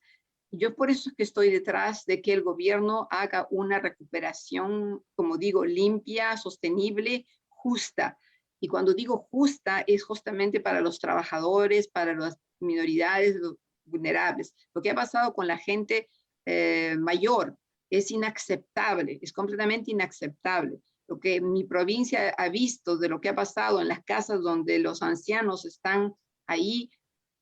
yo por eso es que estoy detrás de que el gobierno haga una recuperación, como digo, limpia, sostenible, justa. Y cuando digo justa, es justamente para los trabajadores, para las minoridades, los vulnerables. Lo que ha pasado con la gente mayor es inaceptable, es completamente inaceptable. Lo que mi provincia ha visto de lo que ha pasado en las casas donde los ancianos están ahí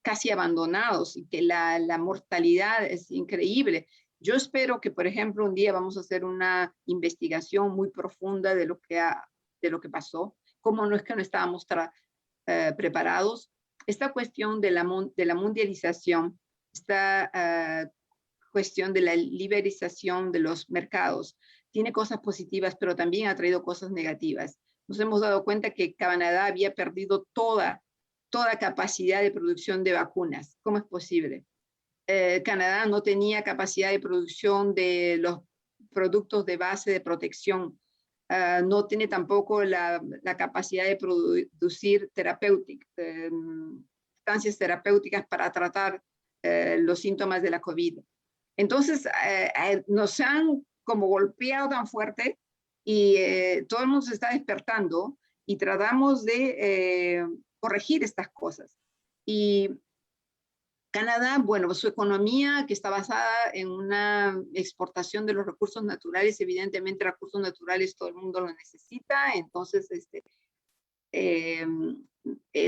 casi abandonados y que la mortalidad es increíble. Yo espero que, por ejemplo, un día vamos a hacer una investigación muy profunda de lo que pasó, cómo no es que no estábamos preparados. Esta cuestión de la mundialización, esta cuestión de la liberalización de los mercados, tiene cosas positivas, pero también ha traído cosas negativas. Nos hemos dado cuenta que Canadá había perdido toda capacidad de producción de vacunas. ¿Cómo es posible? Canadá no tenía capacidad de producción de los productos de base de protección. No tiene tampoco la capacidad de producir sustancias terapéuticas para tratar los síntomas de la COVID. Entonces, nos han como golpeado tan fuerte y todo el mundo se está despertando y tratamos de corregir estas cosas. Y Canadá, bueno, su economía que está basada en una exportación de los recursos naturales, evidentemente recursos naturales todo el mundo lo necesita, entonces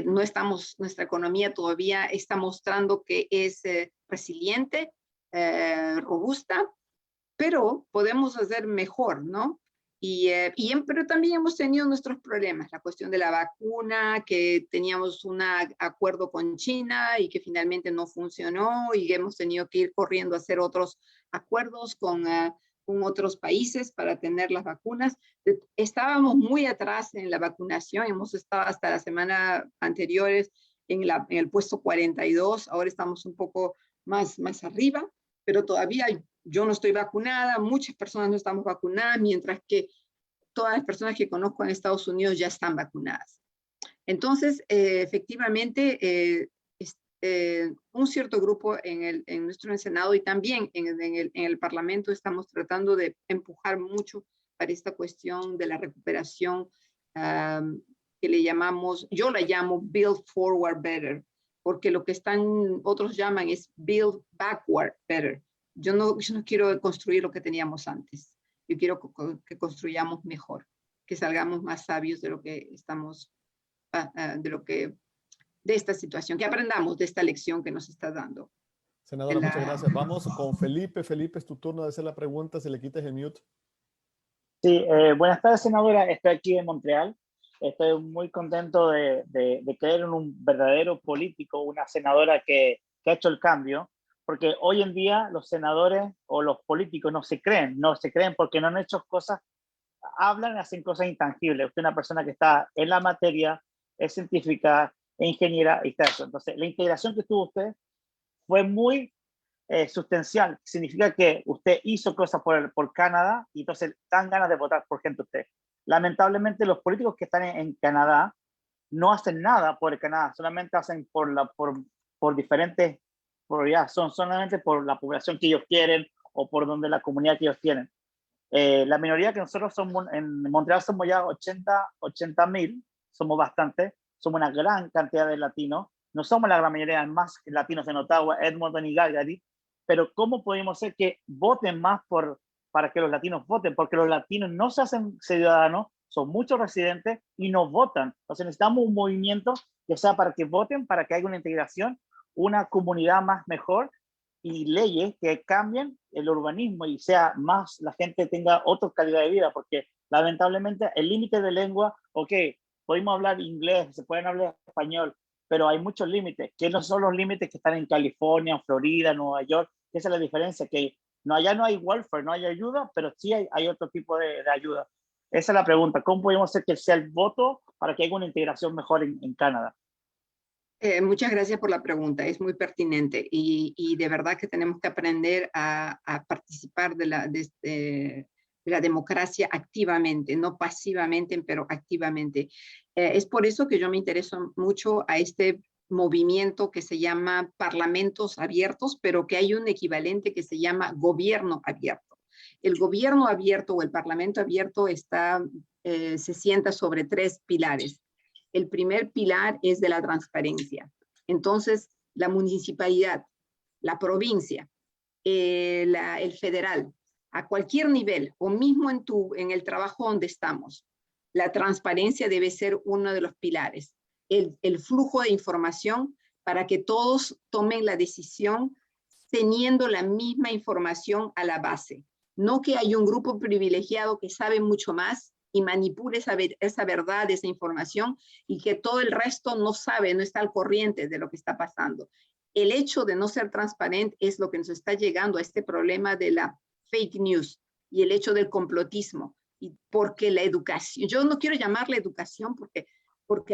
no estamos, nuestra economía todavía está mostrando que es resiliente, robusta, pero podemos hacer mejor, ¿no? Pero también hemos tenido nuestros problemas, la cuestión de la vacuna, que teníamos un acuerdo con China y que finalmente no funcionó y hemos tenido que ir corriendo a hacer otros acuerdos con otros países para tener las vacunas. Estábamos muy atrás en la vacunación, hemos estado hasta la semana anteriores en el puesto 42, ahora estamos un poco más arriba, pero todavía yo no estoy vacunada, muchas personas no estamos vacunadas, mientras que todas las personas que conozco en Estados Unidos ya están vacunadas. Entonces, efectivamente, un cierto grupo en nuestro Senado y también en el Parlamento estamos tratando de empujar mucho para esta cuestión de la recuperación que le llamamos, yo la llamo Build Forward Better, porque lo que otros llaman es Build Backward Better. Yo no quiero construir lo que teníamos antes. Yo quiero que construyamos mejor, que salgamos más sabios de lo que estamos, de esta situación, que aprendamos de esta lección que nos está dando. Senadora, muchas gracias. Vamos con Felipe. Felipe, es tu turno de hacer la pregunta, si le quites el mute. Sí, buenas tardes, senadora. Estoy aquí en Montreal. Estoy muy contento de creer en un verdadero político, una senadora que ha hecho el cambio, porque hoy en día los senadores o los políticos no se creen porque no han hecho cosas, hablan y hacen cosas intangibles. Usted es una persona que está en la materia, es científica, es ingeniera y está eso. Entonces, la integración que tuvo usted fue muy sustancial. Significa que usted hizo cosas por Canadá y entonces dan ganas de votar por gente usted. Lamentablemente, los políticos que están en Canadá no hacen nada por el Canadá, solamente hacen por diferentes prioridades, son solamente por la población que ellos quieren o por donde la comunidad que ellos tienen. La minoría que nosotros somos en Montreal somos ya 80,000, somos bastante, somos una gran cantidad de latinos, no somos la gran mayoría, más latinos en Ottawa, Edmonton y Calgary, pero ¿cómo podemos hacer que voten más para que los latinos voten? Porque los latinos no se hacen ciudadanos, son muchos residentes y no votan. Entonces necesitamos un movimiento que sea para que voten, para que haya una integración, una comunidad más mejor y leyes que cambien el urbanismo y sea más, la gente tenga otra calidad de vida, porque lamentablemente el límite de lengua, ok, podemos hablar inglés, se pueden hablar español, pero hay muchos límites, que no son los límites que están en California, Florida, Nueva York. Esa es la diferencia, que allá no hay welfare, no hay ayuda, pero sí hay otro tipo de ayuda. Esa es la pregunta, ¿cómo podemos hacer que sea el voto para que haya una integración mejor en Canadá? Muchas gracias por la pregunta, es muy pertinente y de verdad que tenemos que aprender a participar de la democracia activamente, no pasivamente, pero activamente. Es por eso que yo me intereso mucho a este movimiento que se llama parlamentos abiertos, pero que hay un equivalente que se llama gobierno abierto. El gobierno abierto o el parlamento abierto se sienta sobre 3 pilares. El primer pilar es de la transparencia. Entonces, la municipalidad, la provincia, el federal, a cualquier nivel, o mismo en el trabajo donde estamos, la transparencia debe ser uno de los pilares. El flujo de información para que todos tomen la decisión teniendo la misma información a la base. No que haya un grupo privilegiado que sabe mucho más y manipule esa verdad, esa información, y que todo el resto no sabe, no está al corriente de lo que está pasando. El hecho de no ser transparente es lo que nos está llegando a este problema de la fake news y el hecho del complotismo. Y porque la educación, yo no quiero llamarla educación porque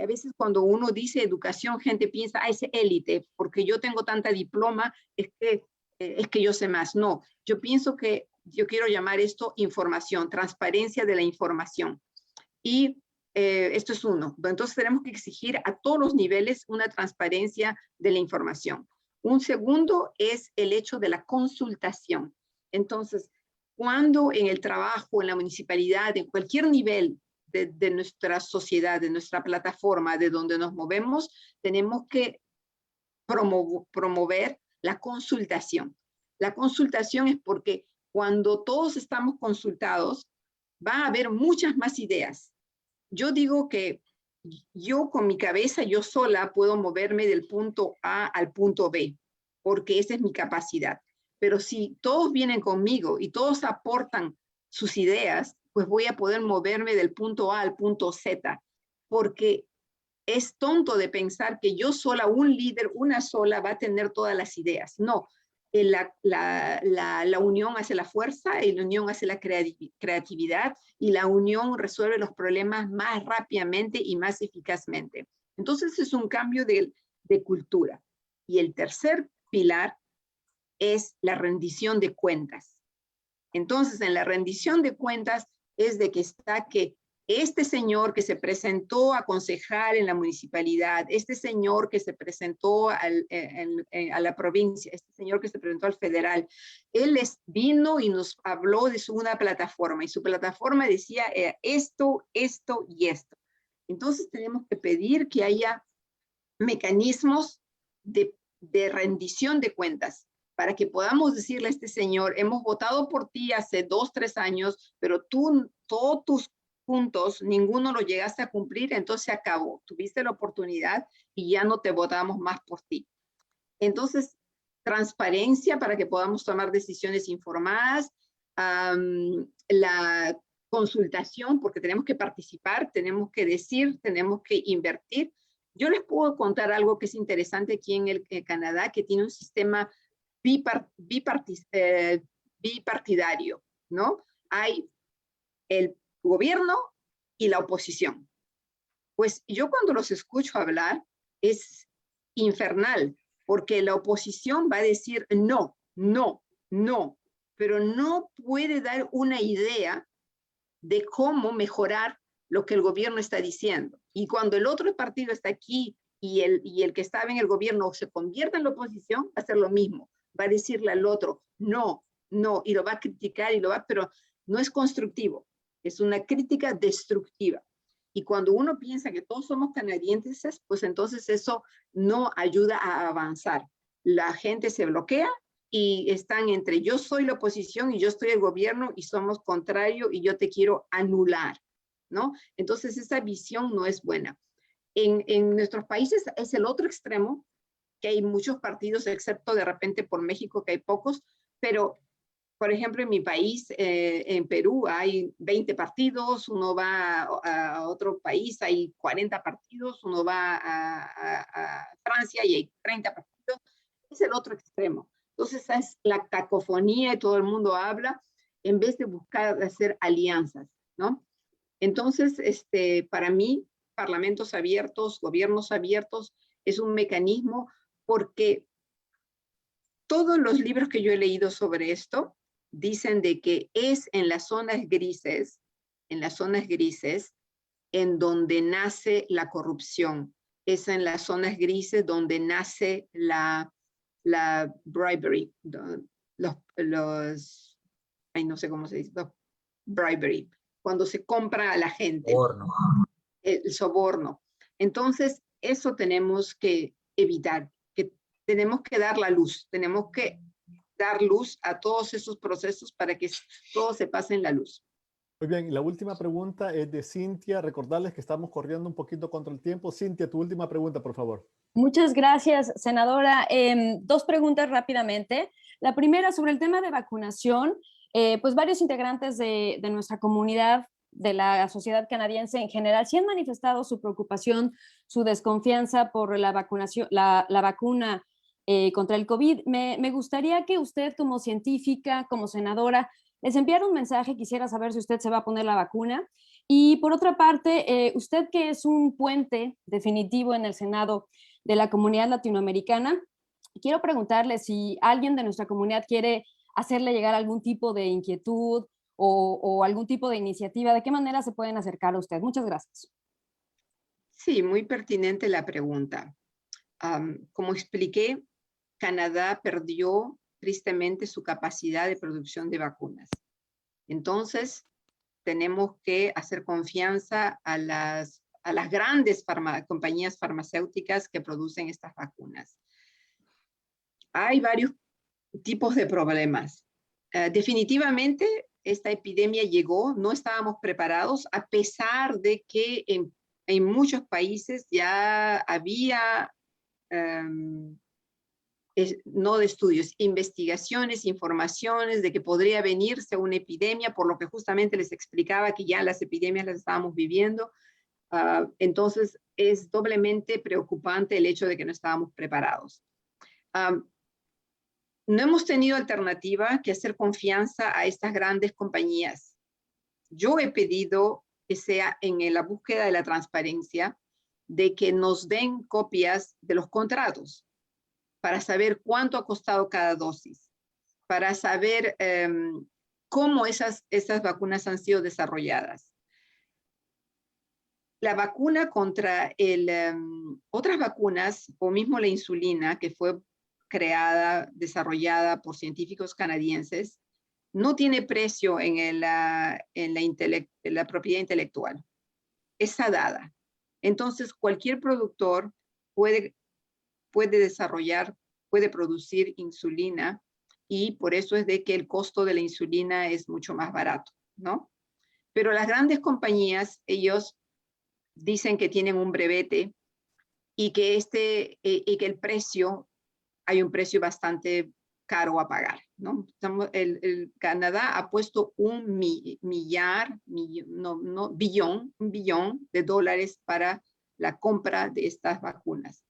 a veces cuando uno dice educación, gente piensa, es élite, porque yo tengo tanta diploma, es que yo sé más. No, yo pienso que yo quiero llamar esto información, transparencia de la información. Y esto es uno. Entonces tenemos que exigir a todos los niveles una transparencia de la información. Un segundo es el hecho de la consultación. Entonces, cuando en el trabajo, en la municipalidad, en cualquier nivel de nuestra sociedad, de nuestra plataforma, de donde nos movemos, tenemos que promover la consultación. La consultación es porque cuando todos estamos consultados, va a haber muchas más ideas. Yo digo que yo con mi cabeza, yo sola puedo moverme del punto A al punto B, porque esa es mi capacidad. Pero si todos vienen conmigo y todos aportan sus ideas, pues voy a poder moverme del punto A al punto Z, porque es tonto de pensar que yo sola, un líder, una sola, va a tener todas las ideas. No, la unión hace la fuerza, y la unión hace la creatividad, y la unión resuelve los problemas más rápidamente y más eficazmente. Entonces es un cambio de cultura. Y el tercer pilar es la rendición de cuentas. Entonces, en la rendición de cuentas es de que está que este señor que se presentó a concejal en la municipalidad, este señor que se presentó a la provincia, este señor que se presentó al federal, él vino y nos habló de una plataforma, y su plataforma decía esto, esto y esto. Entonces tenemos que pedir que haya mecanismos de rendición de cuentas, para que podamos decirle a este señor, hemos votado por ti hace 2, 3 años, pero tú, todos tus puntos, ninguno lo llegaste a cumplir, entonces se acabó. Tuviste la oportunidad y ya no te votamos más por ti. Entonces, transparencia para que podamos tomar decisiones informadas, la consultación, porque tenemos que participar, tenemos que decir, tenemos que invertir. Yo les puedo contar algo que es interesante aquí en el Canadá, que tiene un sistema bipartidario, ¿no? Hay el gobierno y la oposición. Pues yo cuando los escucho hablar es infernal, porque la oposición va a decir no, no, no, pero no puede dar una idea de cómo mejorar lo que el gobierno está diciendo. Y cuando el otro partido está aquí y el que estaba en el gobierno se convierte en la oposición, va a hacer lo mismo. Va a decirle al otro, no, no, y lo va a criticar, pero no es constructivo, es una crítica destructiva. Y cuando uno piensa que todos somos canadienses, pues entonces eso no ayuda a avanzar. La gente se bloquea y están entre yo soy la oposición y yo estoy el gobierno y somos contrario y yo te quiero anular, ¿no? Entonces esa visión no es buena. En nuestros países es el otro extremo, que hay muchos partidos, excepto de repente por México, que hay pocos, pero, por ejemplo, en mi país, en Perú, hay 20 partidos, uno va a otro país, hay 40 partidos, uno va a Francia y hay 30 partidos, es el otro extremo. Entonces, es la cacofonía y todo el mundo habla, en vez de buscar hacer alianzas, ¿no? Entonces, para mí, parlamentos abiertos, gobiernos abiertos, es un mecanismo, porque todos los libros que yo he leído sobre esto dicen de que es en las zonas grises, en donde nace la corrupción, es en las zonas grises donde nace la bribery, ay, no sé cómo se dice, bribery, cuando se compra a la gente. Soborno. El soborno. Entonces, eso tenemos que evitar, que tenemos que dar la luz, tenemos que dar luz a todos esos procesos para que todo se pase en la luz. Muy bien, y la última pregunta es de Cintia. Recordarles que estamos corriendo un poquito contra el tiempo. Cintia, tu última pregunta, por favor. Muchas gracias, senadora. Dos preguntas rápidamente. La primera, sobre el tema de vacunación, pues varios integrantes de nuestra comunidad, de la sociedad canadiense en general, sí han manifestado su preocupación, su desconfianza por la vacunación, la vacuna contra el COVID. Me gustaría que usted, como científica, como senadora, les enviara un mensaje. Quisiera saber si usted se va a poner la vacuna. Y por otra parte, usted, que es un puente definitivo en el Senado de la comunidad latinoamericana, quiero preguntarle si alguien de nuestra comunidad quiere hacerle llegar algún tipo de inquietud o algún tipo de iniciativa. ¿De qué manera se pueden acercar a usted? Muchas gracias. Sí, muy pertinente la pregunta. Como expliqué, Canadá perdió tristemente su capacidad de producción de vacunas. Entonces, tenemos que hacer confianza a las grandes compañías farmacéuticas que producen estas vacunas. Hay varios tipos de problemas. Definitivamente, esta epidemia llegó, no estábamos preparados, a pesar de que en muchos países ya había, no de estudios, investigaciones, informaciones de que podría venirse una epidemia, por lo que justamente les explicaba que ya las epidemias las estábamos viviendo. Entonces, es doblemente preocupante el hecho de que no estábamos preparados. No hemos tenido alternativa que hacer confianza a estas grandes compañías. Yo he pedido que sea en la búsqueda de la transparencia, de que nos den copias de los contratos para saber cuánto ha costado cada dosis, para saber cómo esas vacunas han sido desarrolladas. La vacuna contra otras vacunas, o mismo la insulina, que fue creada, desarrollada por científicos canadienses, no tiene precio en la propiedad intelectual. Está dada. Entonces, cualquier productor puede desarrollar, puede producir insulina, y por eso es de que el costo de la insulina es mucho más barato, ¿no? Pero las grandes compañías, ellos dicen que tienen un brevete y que el precio, hay un precio bastante caro a pagar, ¿no? El Canadá ha puesto un billón de dólares para la compra de estas vacunas.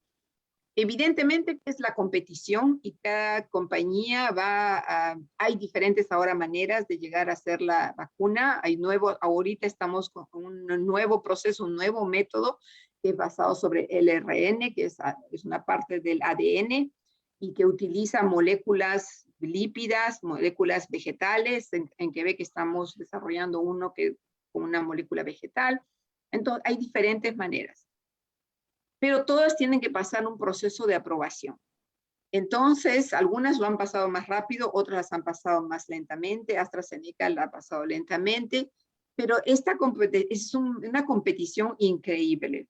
Evidentemente es la competición y cada compañía hay diferentes ahora maneras de llegar a hacer la vacuna. Ahorita estamos con un nuevo proceso, un nuevo método que es basado sobre el RN, que es una parte del ADN, y que utiliza moléculas lípidas, moléculas vegetales. En Quebec estamos desarrollando uno con una molécula vegetal. Entonces, hay diferentes maneras. Pero todas tienen que pasar un proceso de aprobación. Entonces, algunas lo han pasado más rápido, otras las han pasado más lentamente. AstraZeneca la ha pasado lentamente, pero esta es una competición increíble,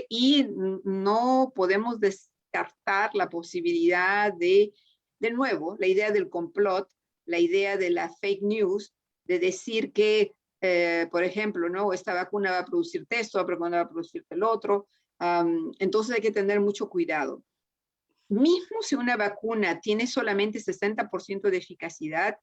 y no podemos descartar la posibilidad de nuevo, la idea del complot, la idea de la fake news, de decir que por ejemplo, ¿no? Esta vacuna va a producir esto, esta vacuna va a producir el otro. Entonces hay que tener mucho cuidado. Mismo si una vacuna tiene solamente 60% de eficacidad,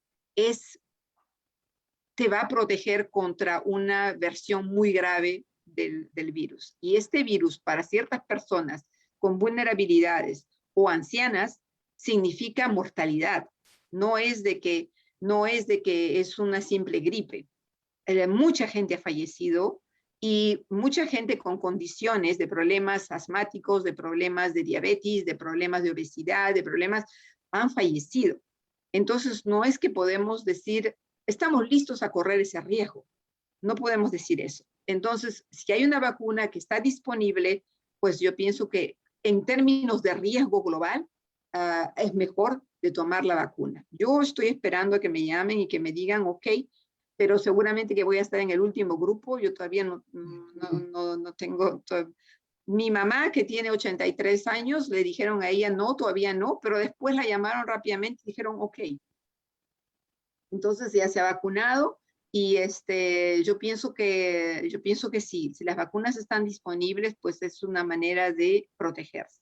te va a proteger contra una versión muy grave del virus. Y este virus, para ciertas personas con vulnerabilidades o ancianas, significa mortalidad. No es de que es una simple gripe. Mucha gente ha fallecido, y mucha gente con condiciones de problemas asmáticos, de problemas de diabetes, de problemas de obesidad, han fallecido. Entonces, no es que podemos decir, estamos listos a correr ese riesgo. No podemos decir eso. Entonces, si hay una vacuna que está disponible, pues yo pienso que en términos de riesgo global, es mejor de tomar la vacuna. Yo estoy esperando a que me llamen y que me digan, ok, pero seguramente que voy a estar en el último grupo. Yo todavía no tengo... Mi mamá, que tiene 83 años, le dijeron a ella, no, todavía no, pero después la llamaron rápidamente y dijeron, ok. Entonces ya se ha vacunado y yo pienso que sí, si las vacunas están disponibles, pues es una manera de protegerse.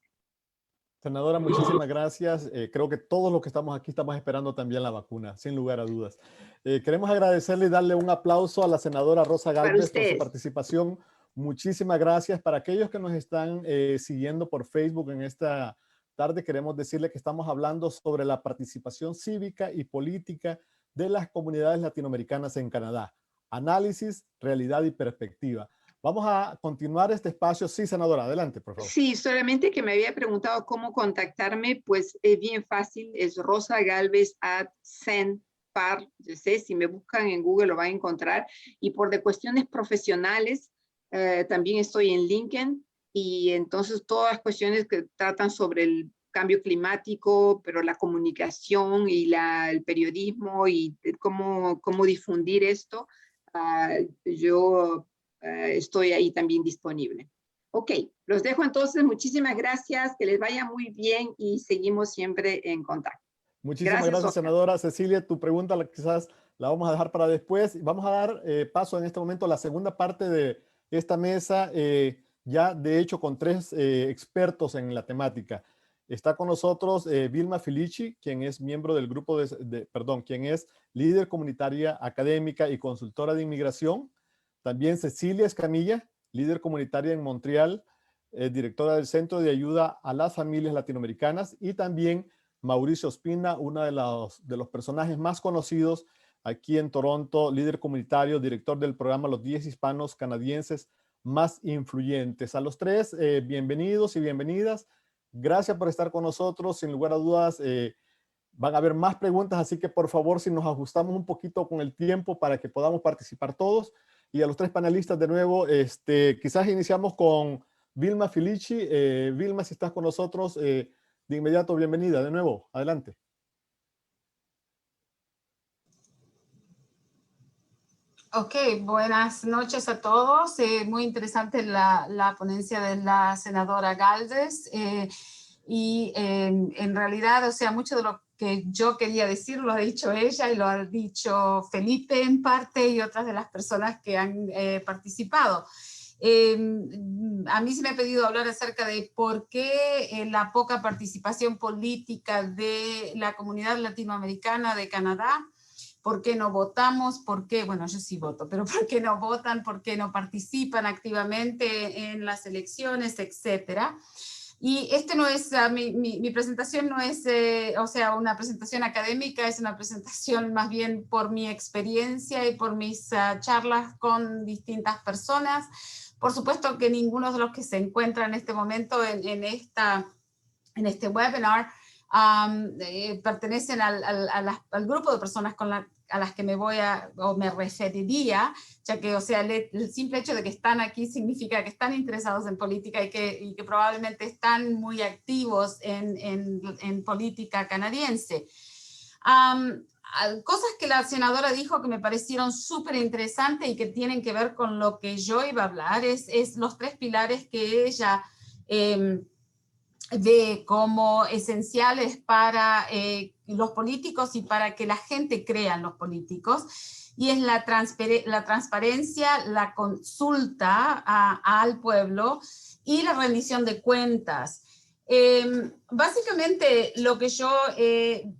Senadora, muchísimas gracias. Creo que todos los que estamos aquí estamos esperando también la vacuna, sin lugar a dudas. Queremos agradecerle y darle un aplauso a la senadora Rosa Gálvez por su participación. Muchísimas gracias. Para aquellos que nos están siguiendo por Facebook en esta tarde, queremos decirle que estamos hablando sobre la participación cívica y política de las comunidades latinoamericanas en Canadá. Análisis, realidad y perspectiva. Vamos a continuar este espacio. Sí, senadora, adelante, por favor. Sí, solamente que me había preguntado cómo contactarme, pues es bien fácil, es rosagalvez@senpar, yo sé, si me buscan en Google lo van a encontrar, y por de cuestiones profesionales, también estoy en LinkedIn, y entonces todas las cuestiones que tratan sobre el cambio climático, pero la comunicación y el periodismo y cómo difundir esto, yo estoy ahí también disponible. Ok, los dejo entonces. Muchísimas gracias, que les vaya muy bien y seguimos siempre en contacto. Muchísimas gracias, senadora. Cecilia, tu pregunta quizás la vamos a dejar para después. Vamos a dar paso en este momento a la segunda parte de esta mesa, ya de hecho con 3 expertos en la temática. Está con nosotros Vilma Filici, quien es miembro del grupo quien es líder comunitaria académica y consultora de inmigración. También Cecilia Escamilla, líder comunitaria en Montreal, directora del Centro de Ayuda a las Familias Latinoamericanas, y también Mauricio Ospina, uno de los personajes más conocidos aquí en Toronto, líder comunitario, director del programa Los 10 Hispanos Canadienses Más Influyentes. A los 3, bienvenidos y bienvenidas. Gracias por estar con nosotros. Sin lugar a dudas, van a haber más preguntas, así que por favor, si nos ajustamos un poquito con el tiempo para que podamos participar todos. Y a los 3 panelistas de nuevo, quizás iniciamos con Vilma Filici. Vilma, si estás con nosotros, de inmediato, bienvenida de nuevo. Adelante. Ok, buenas noches a todos. Muy interesante la ponencia de la senadora Gálvez. En realidad, o sea, mucho de lo que yo quería decir lo ha dicho ella y lo ha dicho Felipe en parte y otras de las personas que han participado. A mí se me ha pedido hablar acerca de por qué la poca participación política de la comunidad latinoamericana de Canadá. ¿Por qué no votamos? ¿Por qué? Bueno, yo sí voto, pero ¿por qué no votan? ¿Por qué no participan activamente en las elecciones, etcétera? Y no es, mi presentación no es, o sea, una presentación académica, es una presentación más bien por mi experiencia y por mis charlas con distintas personas. Por supuesto que ninguno de los que se encuentran en este momento en este webinar pertenecen al grupo de personas a las que me referiría, ya que, o sea, el simple hecho de que están aquí significa que están interesados en política y que probablemente están muy activos en política canadiense. Cosas que la senadora dijo que me parecieron súper interesantes y que tienen que ver con lo que yo iba a hablar, es los 3 pilares que ella ve como esenciales para los políticos y para que la gente crea en los políticos, y es la transparencia, la consulta al pueblo y la rendición de cuentas. Básicamente lo que yo he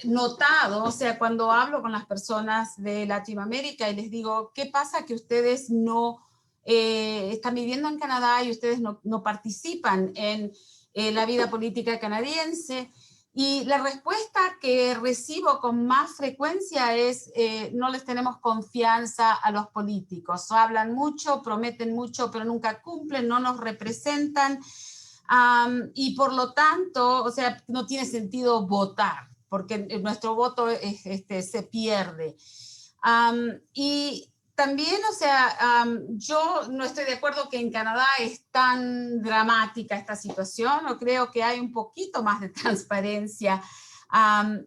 notado, o sea, cuando hablo con las personas de Latinoamérica y les digo, ¿qué pasa que ustedes no están viviendo en Canadá y ustedes no participan en la vida política canadiense? Y la respuesta que recibo con más frecuencia es no les tenemos confianza a los políticos. Hablan mucho, prometen mucho, pero nunca cumplen, no nos representan. Y por lo tanto, o sea, no tiene sentido votar, porque nuestro voto se pierde. Y también, o sea, yo no estoy de acuerdo que en Canadá es tan dramática esta situación. Yo creo que hay un poquito más de transparencia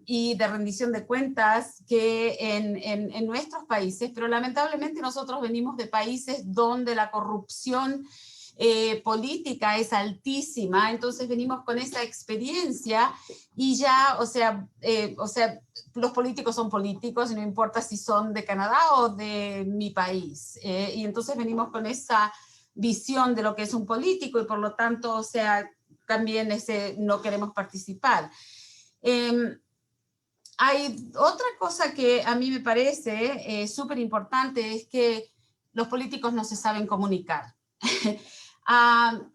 y de rendición de cuentas que en nuestros países, pero lamentablemente nosotros venimos de países donde la corrupción política es altísima, entonces venimos con esa experiencia y ya, o sea, los políticos son políticos, no importa si son de Canadá o de mi país, y entonces venimos con esa visión de lo que es un político y por lo tanto, o sea, también no queremos participar. Hay otra cosa que a mí me parece súper importante, es que los políticos no se saben comunicar.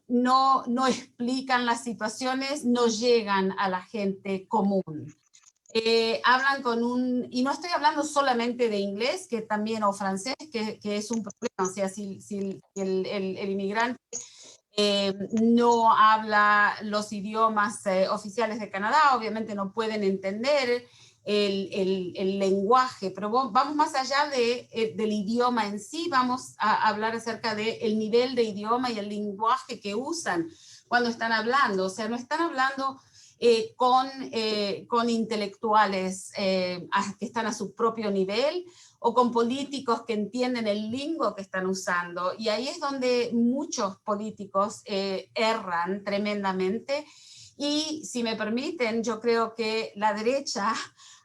No explican las situaciones, no llegan a la gente común. Hablan y no estoy hablando solamente de inglés, que también, o francés, que es un problema. O sea, si el inmigrante no habla los idiomas oficiales de Canadá, obviamente no pueden entender el lenguaje, pero vamos más allá del idioma en sí, vamos a hablar acerca del nivel de idioma y el lenguaje que usan cuando están hablando. O sea, no están hablando con intelectuales que están a su propio nivel o con políticos que entienden el lingo que están usando. Y ahí es donde muchos políticos erran tremendamente. Y si me permiten, yo creo que la derecha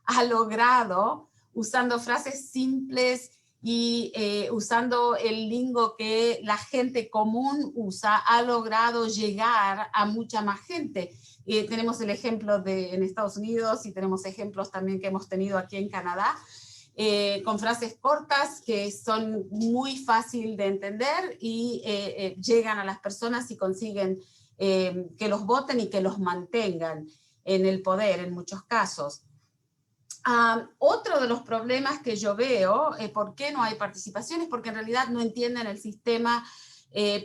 ha logrado, usando frases simples y usando el lingo que la gente común usa, ha logrado llegar a mucha más gente. Tenemos el ejemplo en Estados Unidos y tenemos ejemplos también que hemos tenido aquí en Canadá, con frases cortas que son muy fácil de entender y llegan a las personas y consiguen que los voten y que los mantengan en el poder en muchos casos. Otro de los problemas que yo veo, ¿por qué no hay participación? Es porque en realidad no entienden el sistema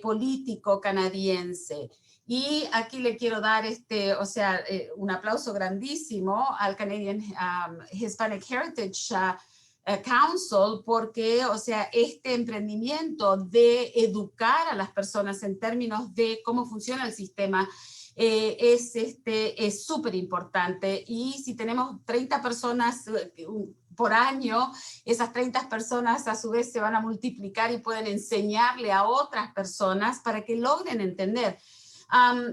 político canadiense. Y aquí le quiero dar un aplauso grandísimo al Canadian Hispanic Heritage Council, porque, o sea, este emprendimiento de educar a las personas en términos de cómo funciona el sistema es súper importante. Y si tenemos 30 personas por año, esas 30 personas a su vez se van a multiplicar y pueden enseñarle a otras personas para que logren entender.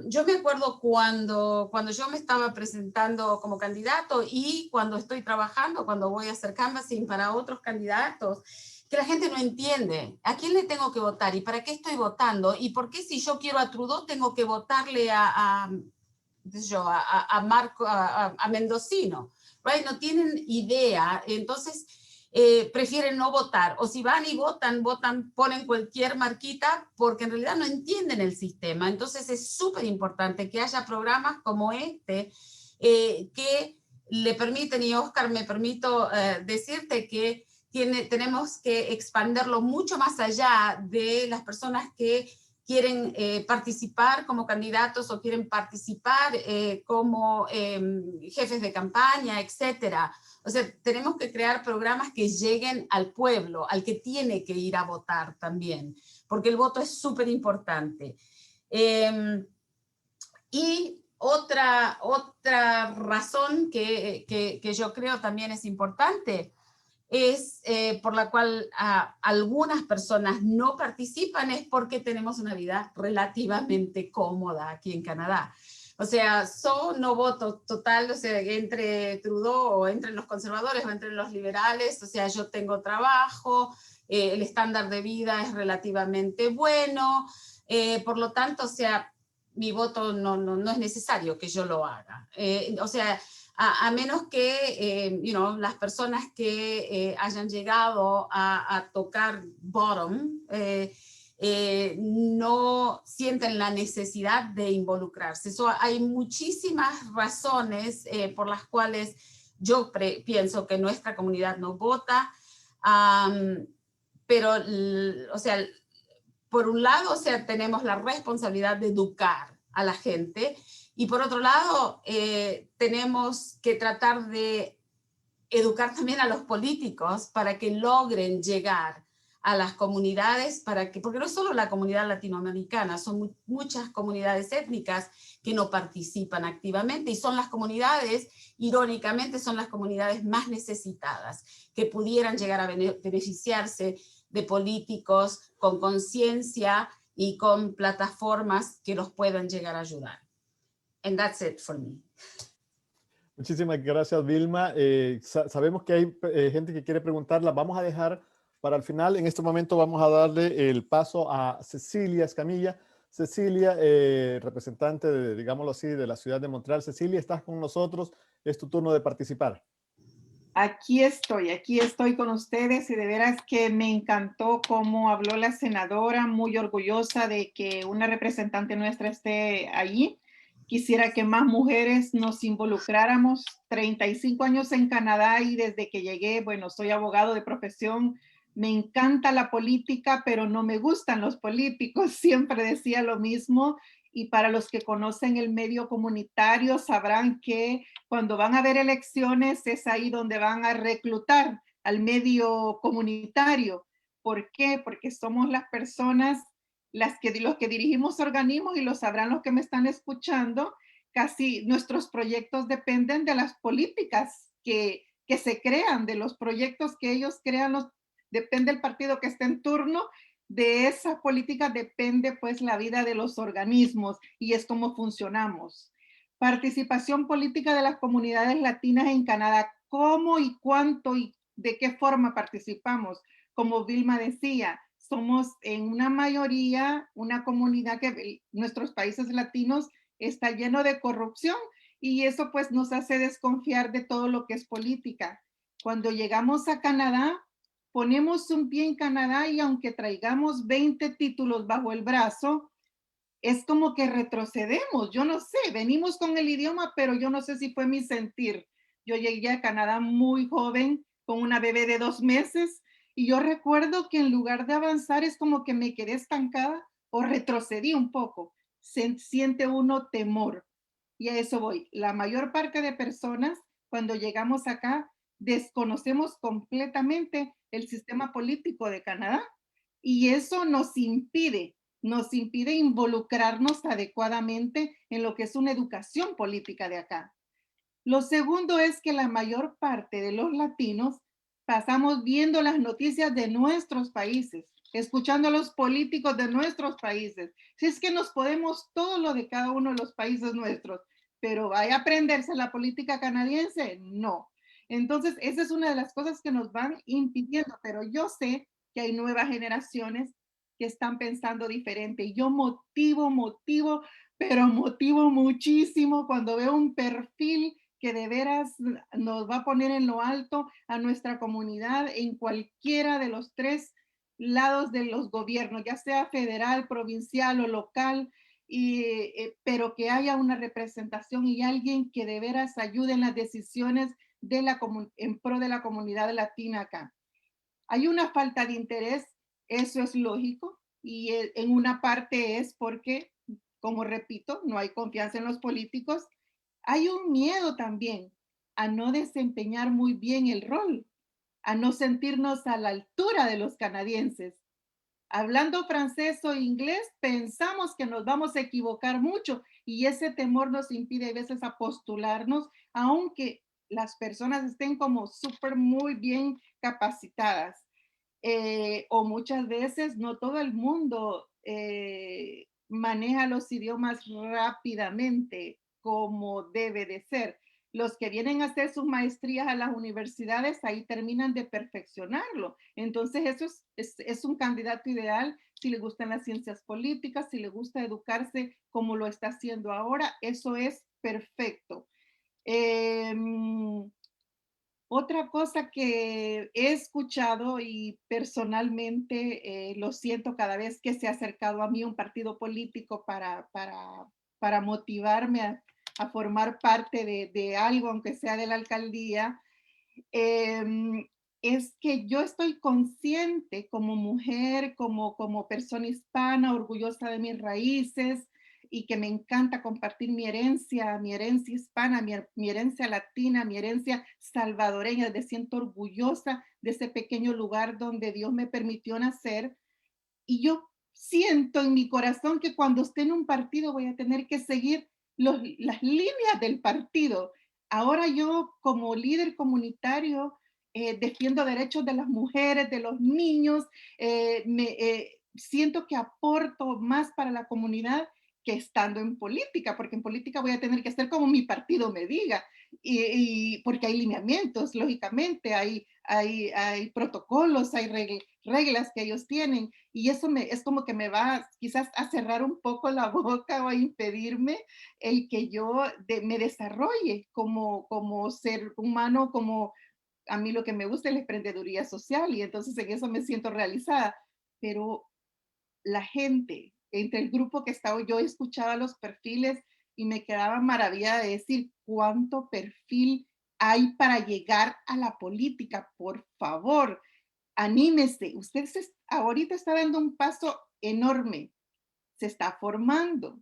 Yo me acuerdo cuando yo me estaba presentando como candidato y cuando estoy trabajando, cuando voy a hacer canvassing para otros candidatos, que la gente no entiende a quién le tengo que votar y para qué estoy votando y por qué si yo quiero a Trudeau tengo que votarle a Mendocino, right? No tienen idea, entonces prefieren no votar, o si van y votan, ponen cualquier marquita porque en realidad no entienden el sistema. Entonces es súper importante que haya programas como este que le permiten, y Oscar, me permito decirte que tenemos que expanderlo mucho más allá de las personas que quieren participar como candidatos o quieren participar como jefes de campaña, etcétera. O sea, tenemos que crear programas que lleguen al pueblo, al que tiene que ir a votar también, porque el voto es súper importante. Y otra razón que yo creo también es importante es por la cual algunas personas no participan, es porque tenemos una vida relativamente cómoda aquí en Canadá. O sea, no voto total, o sea, entre Trudeau o entre los conservadores o entre los liberales. O sea, yo tengo trabajo, el estándar de vida es relativamente bueno, por lo tanto, o sea, mi voto no es necesario que yo lo haga. O sea, a menos que las personas que hayan llegado a tocar bottom no sienten la necesidad de involucrarse. Hay muchísimas razones por las cuales yo pienso que nuestra comunidad no vota, pero, o sea, por un lado, o sea, tenemos la responsabilidad de educar a la gente, y por otro lado, tenemos que tratar de educar también a los políticos para que logren llegar a las comunidades porque no es solo la comunidad latinoamericana, son muchas comunidades étnicas que no participan activamente y son las comunidades, irónicamente, son las comunidades más necesitadas, que pudieran llegar a beneficiarse de políticos con conciencia y con plataformas que los puedan llegar a ayudar. And that's it for me. Muchísimas gracias, Vilma. Sabemos que hay gente que quiere preguntarla. Vamos a dejar para el final. En este momento vamos a darle el paso a Cecilia Escamilla. Cecilia, representante, digámoslo así, de la ciudad de Montreal. Cecilia, estás con nosotros. Es tu turno de participar. Aquí estoy con ustedes y de veras que me encantó cómo habló la senadora, muy orgullosa de que una representante nuestra esté allí. Quisiera que más mujeres nos involucráramos. 35 años en Canadá y desde que llegué, bueno, soy abogado de profesión. Me encanta la política, pero no me gustan los políticos. Siempre decía lo mismo. Y para los que conocen el medio comunitario sabrán que cuando van a haber elecciones es ahí donde van a reclutar al medio comunitario. ¿Por qué? Porque somos las personas los que dirigimos organismos y lo sabrán los que me están escuchando, casi nuestros proyectos dependen de las políticas que se crean, de los proyectos que ellos crean, depende del partido que esté en turno, de esa política depende pues la vida de los organismos y es como funcionamos. Participación política de las comunidades latinas en Canadá, ¿cómo y cuánto y de qué forma participamos? Como Vilma decía, somos en una mayoría una comunidad que nuestros países latinos está lleno de corrupción y eso pues nos hace desconfiar de todo lo que es política. Cuando llegamos a Canadá, ponemos un pie en Canadá y aunque traigamos 20 títulos bajo el brazo, es como que retrocedemos. Yo no sé, venimos con el idioma, pero yo no sé si fue mi sentir. Yo llegué a Canadá muy joven, con una bebé de 2 meses, y yo recuerdo que en lugar de avanzar es como que me quedé estancada o retrocedí un poco. Siente uno temor. Y a eso voy. La mayor parte de personas, cuando llegamos acá, desconocemos completamente el sistema político de Canadá y eso nos impide involucrarnos adecuadamente en lo que es una educación política de acá. Lo segundo es que la mayor parte de los latinos pasamos viendo las noticias de nuestros países, escuchando a los políticos de nuestros países. Si es que nos podemos todo lo de cada uno de los países nuestros, pero ¿vaya a aprenderse la política canadiense? No. Entonces, esa es una de las cosas que nos van impidiendo, pero yo sé que hay nuevas generaciones que están pensando diferente. Yo motivo muchísimo cuando veo un perfil que de veras nos va a poner en lo alto a nuestra comunidad en cualquiera de los 3 lados de los gobiernos, ya sea federal, provincial o local, pero que haya una representación y alguien que de veras ayude en las decisiones en pro de la comunidad latina acá. Hay una falta de interés, eso es lógico, y en una parte es porque, como repito, no hay confianza en los políticos. Hay un miedo también a no desempeñar muy bien el rol, a no sentirnos a la altura de los canadienses. Hablando francés o inglés, pensamos que nos vamos a equivocar mucho y ese temor nos impide a veces a postularnos, aunque las personas estén como súper muy bien capacitadas. O muchas veces no todo el mundo maneja los idiomas rápidamente como debe de ser. Los que vienen a hacer sus maestrías a las universidades, ahí terminan de perfeccionarlo. Entonces, eso es un candidato ideal si le gustan las ciencias políticas, si le gusta educarse como lo está haciendo ahora, eso es perfecto. Otra cosa que he escuchado y personalmente lo siento cada vez que se ha acercado a mí un partido político para motivarme a formar parte de algo, aunque sea de la alcaldía, es que yo estoy consciente como mujer, como persona hispana, orgullosa de mis raíces, y que me encanta compartir mi herencia hispana, mi herencia latina, mi herencia salvadoreña. Me siento orgullosa de ese pequeño lugar donde Dios me permitió nacer. Y yo siento en mi corazón que cuando esté en un partido voy a tener que seguir las líneas del partido. Ahora yo como líder comunitario defiendo derechos de las mujeres, de los niños, siento que aporto más para la comunidad que estando en política, porque en política voy a tener que hacer como mi partido me diga, y porque hay lineamientos, lógicamente, hay protocolos, hay reglas que ellos tienen, y eso es como que me va quizás a cerrar un poco la boca o a impedirme el que yo me desarrolle como ser humano, como a mí lo que me gusta es la emprendeduría social, y entonces en eso me siento realizada. Pero la gente, entre el grupo que estaba, yo escuchaba los perfiles y me quedaba maravillada de decir cuánto perfil hay para llegar a la política. Por favor, anímese. Usted ahorita está dando un paso enorme. Se está formando.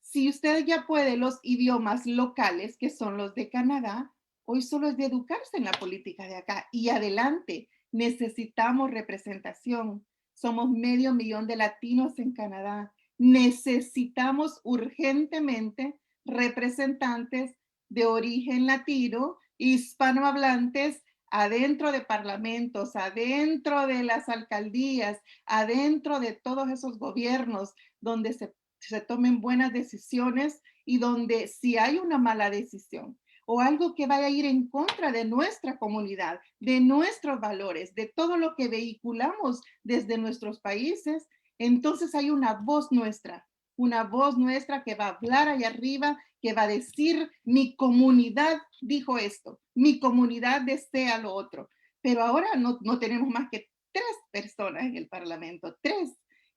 Si usted ya puede los idiomas locales, que son los de Canadá, hoy solo es de educarse en la política de acá. Y adelante, necesitamos representación. Somos 500,000 de latinos en Canadá. Necesitamos urgentemente representantes de origen latino, hispanohablantes, adentro de parlamentos, adentro de las alcaldías, adentro de todos esos gobiernos donde se tomen buenas decisiones y donde si hay una mala decisión o algo que vaya a ir en contra de nuestra comunidad, de nuestros valores, de todo lo que vehiculamos desde nuestros países, entonces hay una voz nuestra que va a hablar allá arriba, que va a decir, mi comunidad dijo esto, mi comunidad desea lo otro. Pero ahora no tenemos más que 3 personas en el Parlamento, 3.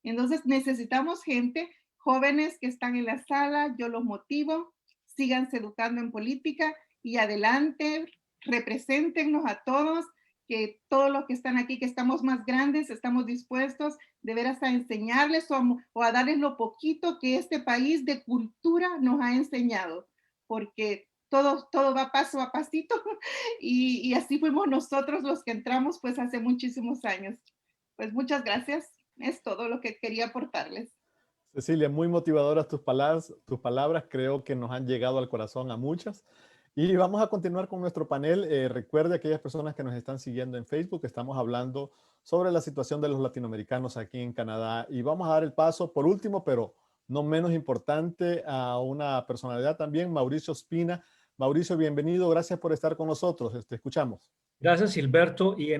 Entonces necesitamos gente, jóvenes que están en la sala, yo los motivo, síganse educando en política y adelante, represéntenos a todos, que todos los que están aquí, que estamos más grandes, estamos dispuestos de veras a enseñarles o a darles lo poquito que este país de cultura nos ha enseñado, porque todo va paso a pasito y así fuimos nosotros los que entramos pues hace muchísimos años. Pues muchas gracias, es todo lo que quería aportarles. Cecilia, muy motivadoras tus palabras, creo que nos han llegado al corazón a muchas. Y vamos a continuar con nuestro panel. Recuerde a aquellas personas que nos están siguiendo en Facebook, estamos hablando sobre la situación de los latinoamericanos aquí en Canadá. Y vamos a dar el paso, por último, pero no menos importante, a una personalidad también, Mauricio Espina. Mauricio, bienvenido, gracias por estar con nosotros, te escuchamos. Gracias, Gilberto. Y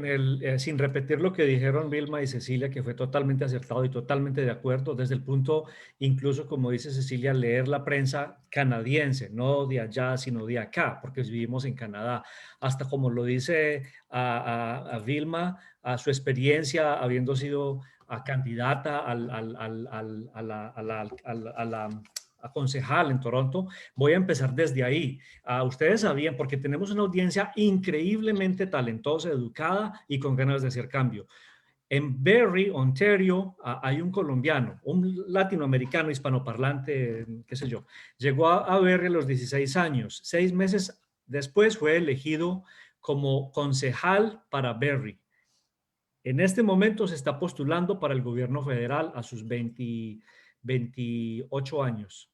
sin repetir lo que dijeron Vilma y Cecilia, que fue totalmente acertado y totalmente de acuerdo, desde el punto, incluso como dice Cecilia, leer la prensa canadiense, no de allá, sino de acá, porque vivimos en Canadá. Hasta como lo dice a Vilma, a su experiencia habiendo sido candidata a concejal en Toronto, voy a empezar desde ahí. Ustedes sabían, porque tenemos una audiencia increíblemente talentosa, educada y con ganas de hacer cambio. En Barrie, Ontario, hay un colombiano, un latinoamericano hispanoparlante, qué sé yo, llegó a Barrie a los 16 años. 6 meses después fue elegido como concejal para Barrie. En este momento se está postulando para el gobierno federal a sus 28 años.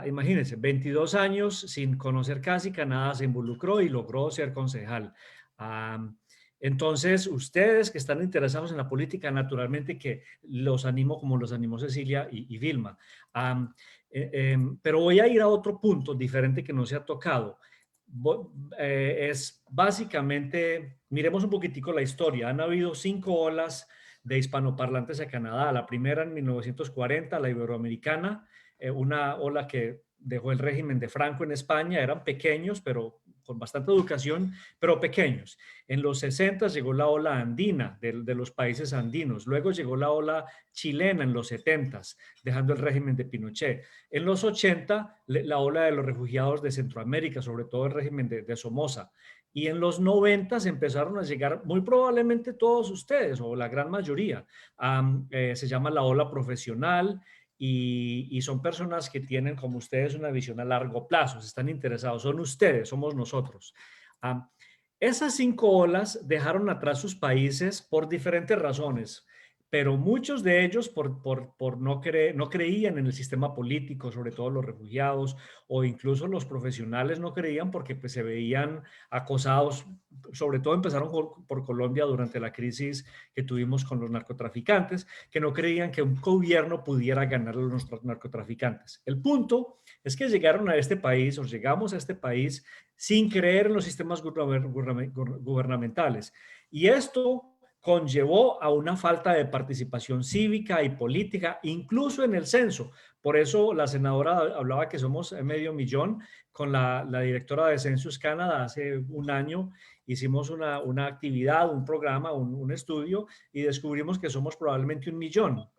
Imagínense, 22 años sin conocer casi Canadá, se involucró y logró ser concejal. Entonces, ustedes que están interesados en la política, naturalmente que los animo como los animó Cecilia y Vilma. Pero voy a ir a otro punto diferente que no se ha tocado. Es básicamente, miremos un poquitico la historia. Han habido 5 olas de hispanoparlantes a Canadá. La primera en 1940, la iberoamericana, una ola que dejó el régimen de Franco en España. Eran pequeños, pero con bastante educación, pero pequeños. En los 60 llegó la ola andina de los países andinos. Luego llegó la ola chilena en los 70, dejando el régimen de Pinochet. En los 80, la ola de los refugiados de Centroamérica, sobre todo el régimen de Somoza. Y en los 90 empezaron a llegar muy probablemente todos ustedes, o la gran mayoría. Se llama la ola profesional. y son personas que tienen, como ustedes, una visión a largo plazo, se están interesados, son ustedes, somos nosotros. Esas 5 olas dejaron atrás sus países por diferentes razones, pero muchos de ellos no creían en el sistema político, sobre todo los refugiados o incluso los profesionales no creían porque pues, se veían acosados. Sobre todo empezaron por Colombia durante la crisis que tuvimos con los narcotraficantes, que no creían que un gobierno pudiera ganar a los narcotraficantes. El punto es que llegaron a este país, o llegamos a este país sin creer en los sistemas gubernamentales. Y esto conllevó a una falta de participación cívica y política, incluso en el censo. Por eso la senadora hablaba que somos 500,000. Con la directora de Census Canada hace un año hicimos una actividad, un programa, un estudio y descubrimos que somos probablemente 1 millón.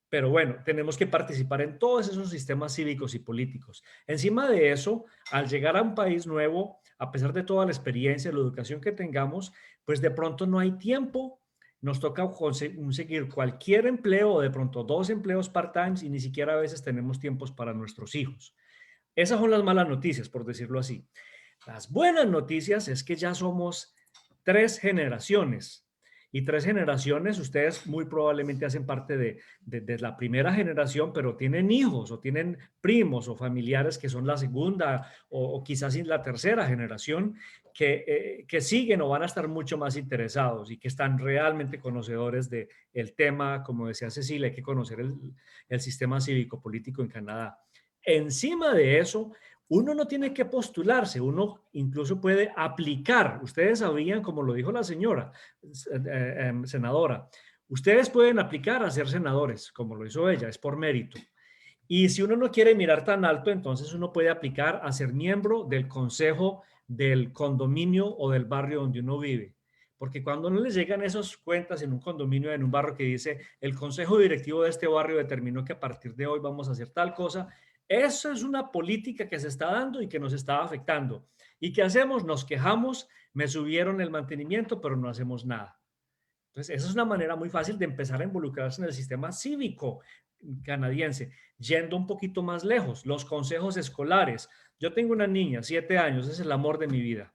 Pero bueno, tenemos que participar en todos esos sistemas cívicos y políticos. Encima de eso, al llegar a un país nuevo, a pesar de toda la experiencia, la educación que tengamos, pues de pronto no hay tiempo. Nos toca conseguir cualquier empleo o de pronto 2 empleos part-time y ni siquiera a veces tenemos tiempos para nuestros hijos. Esas son las malas noticias, por decirlo así. Las buenas noticias es que ya somos 3 generaciones. Y 3 generaciones, ustedes muy probablemente hacen parte de la primera generación, pero tienen hijos o tienen primos o familiares que son la segunda o quizás la tercera generación que siguen o van a estar mucho más interesados y que están realmente conocedores del tema. Como decía Cecilia, hay que conocer el sistema cívico-político en Canadá. Encima de eso, uno no tiene que postularse, uno incluso puede aplicar. Ustedes sabían, como lo dijo la señora senadora, ustedes pueden aplicar a ser senadores, como lo hizo ella, es por mérito. Y si uno no quiere mirar tan alto, entonces uno puede aplicar a ser miembro del consejo del condominio o del barrio donde uno vive. Porque cuando no les llegan esas cuentas en un condominio, en un barrio que dice, el consejo directivo de este barrio determinó que a partir de hoy vamos a hacer tal cosa, eso es una política que se está dando y que nos está afectando. ¿Y qué hacemos? Nos quejamos, me subieron el mantenimiento, pero no hacemos nada. Entonces, esa es una manera muy fácil de empezar a involucrarse en el sistema cívico canadiense. Yendo un poquito más lejos, los consejos escolares. Yo tengo una niña, 7 años, es el amor de mi vida.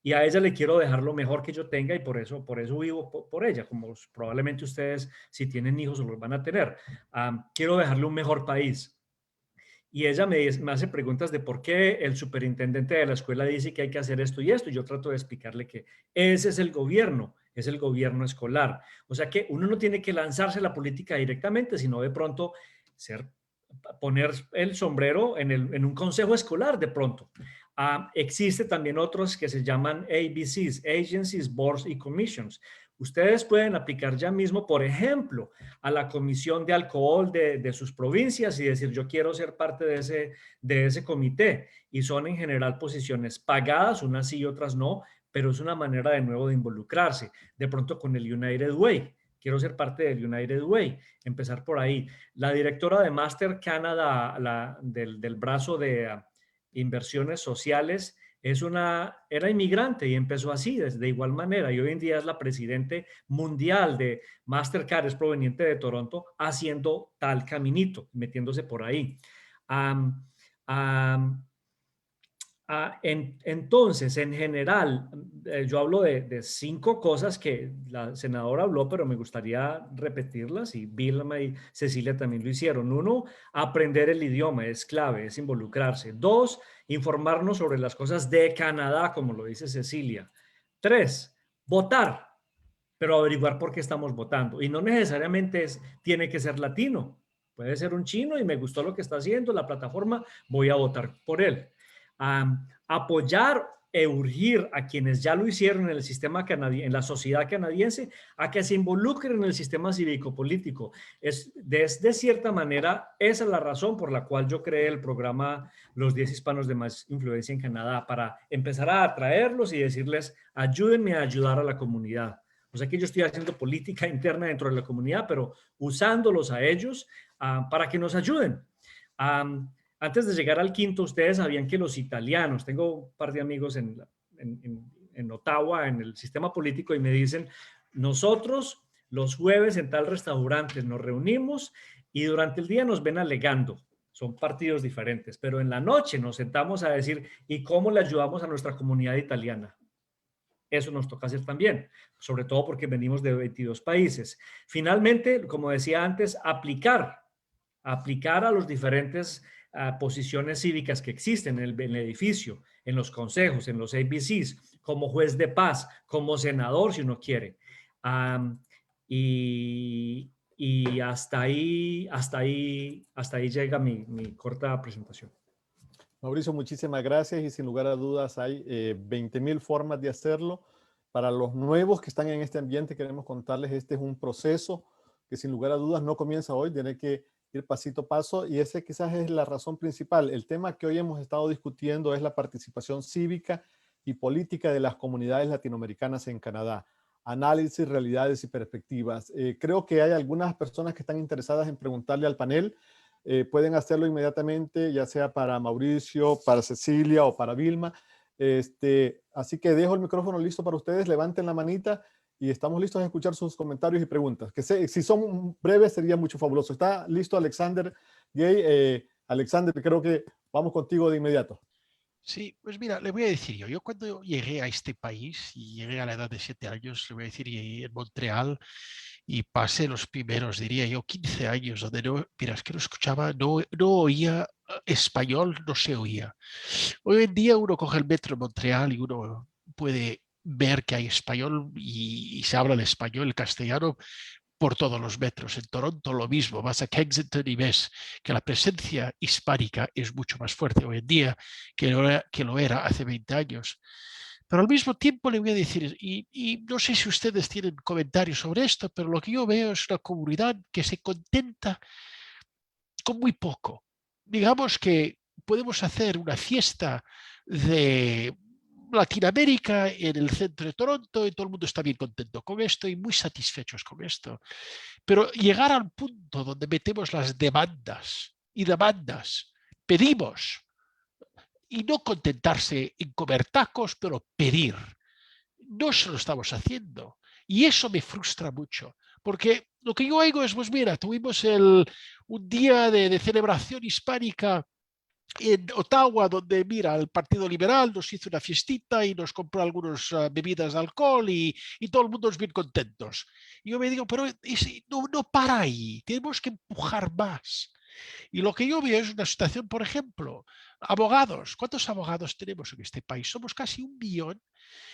Y a ella le quiero dejar lo mejor que yo tenga y por eso vivo por ella, como probablemente ustedes, si tienen hijos, los van a tener. Quiero dejarle un mejor país. Y ella me hace preguntas de por qué el superintendente de la escuela dice que hay que hacer esto y esto. Y yo trato de explicarle que ese es el gobierno escolar. O sea que uno no tiene que lanzarse a la política directamente, sino de pronto poner el sombrero en un consejo escolar de pronto. Existe también otros que se llaman ABCs, Agencies, Boards y Commissions. Ustedes pueden aplicar ya mismo, por ejemplo, a la comisión de alcohol de sus provincias y decir, yo quiero ser parte de ese comité. Y son en general posiciones pagadas, unas sí y otras no, pero es una manera de nuevo de involucrarse. De pronto con el United Way. Quiero ser parte del United Way. Empezar por ahí. La directora de Master Canada, del brazo de inversiones sociales, era inmigrante y empezó así, de igual manera, y hoy en día es la presidente mundial de Mastercard, es proveniente de Toronto, haciendo tal caminito, metiéndose por ahí. Entonces, en general, yo hablo de 5 cosas que la senadora habló, pero me gustaría repetirlas y Vilma y Cecilia también lo hicieron. 1, aprender el idioma es clave, es involucrarse. 2, informarnos sobre las cosas de Canadá, como lo dice Cecilia. 3, votar, pero averiguar por qué estamos votando. Y no necesariamente tiene que ser latino. Puede ser un chino y me gustó lo que está haciendo la plataforma, voy a votar por él. Apoyar e urgir a quienes ya lo hicieron en el sistema canadiense, en la sociedad canadiense, a que se involucren en el sistema cívico-político. De cierta manera, esa es la razón por la cual yo creé el programa Los 10 hispanos de más influencia en Canadá, para empezar a atraerlos y decirles, ayúdenme a ayudar a la comunidad. O sea que yo estoy haciendo política interna dentro de la comunidad, pero usándolos a ellos para que nos ayuden. Antes de llegar al 5, ustedes sabían que los italianos, tengo un par de amigos en Ottawa, en el sistema político, y me dicen, nosotros los jueves en tal restaurante nos reunimos y durante el día nos ven alegando. Son partidos diferentes, pero en la noche nos sentamos a decir, ¿y cómo le ayudamos a nuestra comunidad italiana? Eso nos toca hacer también, sobre todo porque venimos de 22 países. Finalmente, como decía antes, aplicar a los diferentes posiciones cívicas que existen en el edificio, en los consejos, en los ABCs, como juez de paz, como senador, si uno quiere. Y hasta ahí llega mi corta presentación. Mauricio, muchísimas gracias y sin lugar a dudas hay 20,000 formas de hacerlo. Para los nuevos que están en este ambiente queremos contarles, este es un proceso que sin lugar a dudas no comienza hoy, tiene que ir pasito a paso y ese quizás es la razón principal. El tema que hoy hemos estado discutiendo es la participación cívica y política de las comunidades latinoamericanas en Canadá. Análisis, realidades y perspectivas. Creo que hay algunas personas que están interesadas en preguntarle al panel. Pueden hacerlo inmediatamente, ya sea para Mauricio, para Cecilia o para Vilma. Así que dejo el micrófono listo para ustedes. Levanten la manita y estamos listos a escuchar sus comentarios y preguntas. Si son breves sería mucho fabuloso. ¿Está listo Alexander Gay? Alexander, creo que vamos contigo de inmediato. Sí, pues mira, le voy a decir yo cuando llegué a este país y llegué a la edad de 7 años, le voy a decir, llegué en Montreal y pasé los primeros, diría yo, 15 años donde no, mira, es que no escuchaba, no oía español, no se oía. Hoy en día uno coge el metro en Montreal y uno puede ver que hay español y se habla el español, el castellano, por todos los metros. En Toronto lo mismo, vas a Kensington y ves que la presencia hispánica es mucho más fuerte hoy en día que lo era hace 20 años. Pero al mismo tiempo le voy a decir, y no sé si ustedes tienen comentarios sobre esto, pero lo que yo veo es una comunidad que se contenta con muy poco. Digamos que podemos hacer una fiesta de Latinoamérica en el centro de Toronto y todo el mundo está bien contento con esto y muy satisfechos con esto. Pero llegar al punto donde metemos las demandas y demandas, pedimos y no contentarse en comer tacos, pero pedir. No se lo estamos haciendo y eso me frustra mucho. Porque lo que yo oigo es, pues mira, tuvimos un día de celebración hispánica en Ottawa, donde, mira, el Partido Liberal nos hizo una fiestita y nos compró algunas bebidas de alcohol y todo el mundo es bien contentos. Y yo me digo, pero no para ahí, tenemos que empujar más. Y lo que yo veo es una situación, por ejemplo, abogados. ¿Cuántos abogados tenemos en este país? Somos casi 1 millón.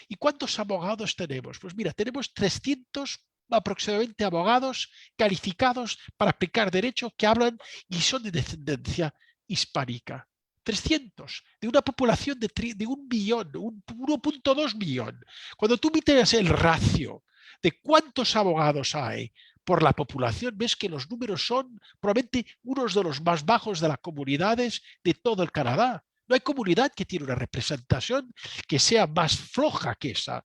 ¿Y cuántos abogados tenemos? Pues mira, tenemos 300 aproximadamente abogados calificados para aplicar derecho que hablan y son de descendencia hispánica. 300 de una población de 1 millón, 1.2 millón. Cuando tú miras el ratio de cuántos abogados hay por la población, ves que los números son probablemente unos de los más bajos de las comunidades de todo el Canadá. No hay comunidad que tiene una representación que sea más floja que esa.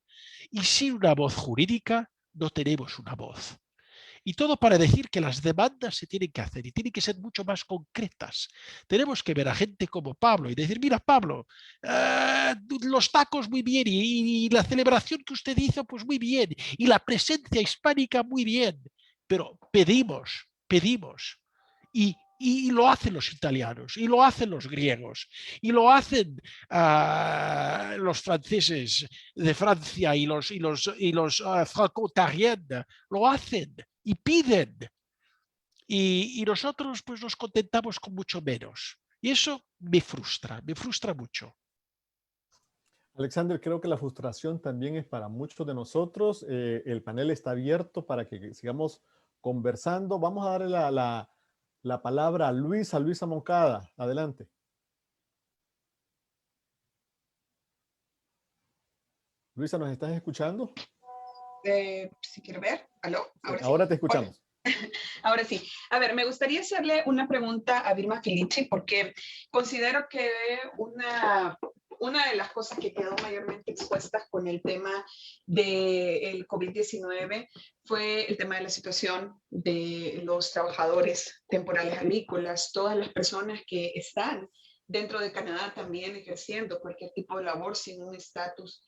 Y sin una voz jurídica no tenemos una voz. Y todo para decir que las demandas se tienen que hacer y tienen que ser mucho más concretas. Tenemos que ver a gente como Pablo y decir, mira Pablo, los tacos muy bien y la celebración que usted hizo pues muy bien y la presencia hispánica muy bien, pero pedimos y lo hacen los italianos, y lo hacen los griegos, y lo hacen los franceses de Francia y los franco-ontariens, lo hacen y piden. Y nosotros pues nos contentamos con mucho menos. Y eso me frustra mucho. Alexander, creo que la frustración también es para muchos de nosotros. El panel está abierto para que sigamos conversando. Vamos a darle la palabra a Luisa Moncada. Adelante. Luisa, ¿nos estás escuchando? Si quiero ver. ¿Aló? Ahora te escuchamos. Ahora sí. A ver, me gustaría hacerle una pregunta a Vilma Felici porque considero que una de las cosas que quedó mayormente expuestas con el tema del COVID-19 fue el tema de la situación de los trabajadores temporales agrícolas, todas las personas que están dentro de Canadá también ejerciendo cualquier tipo de labor sin un estatus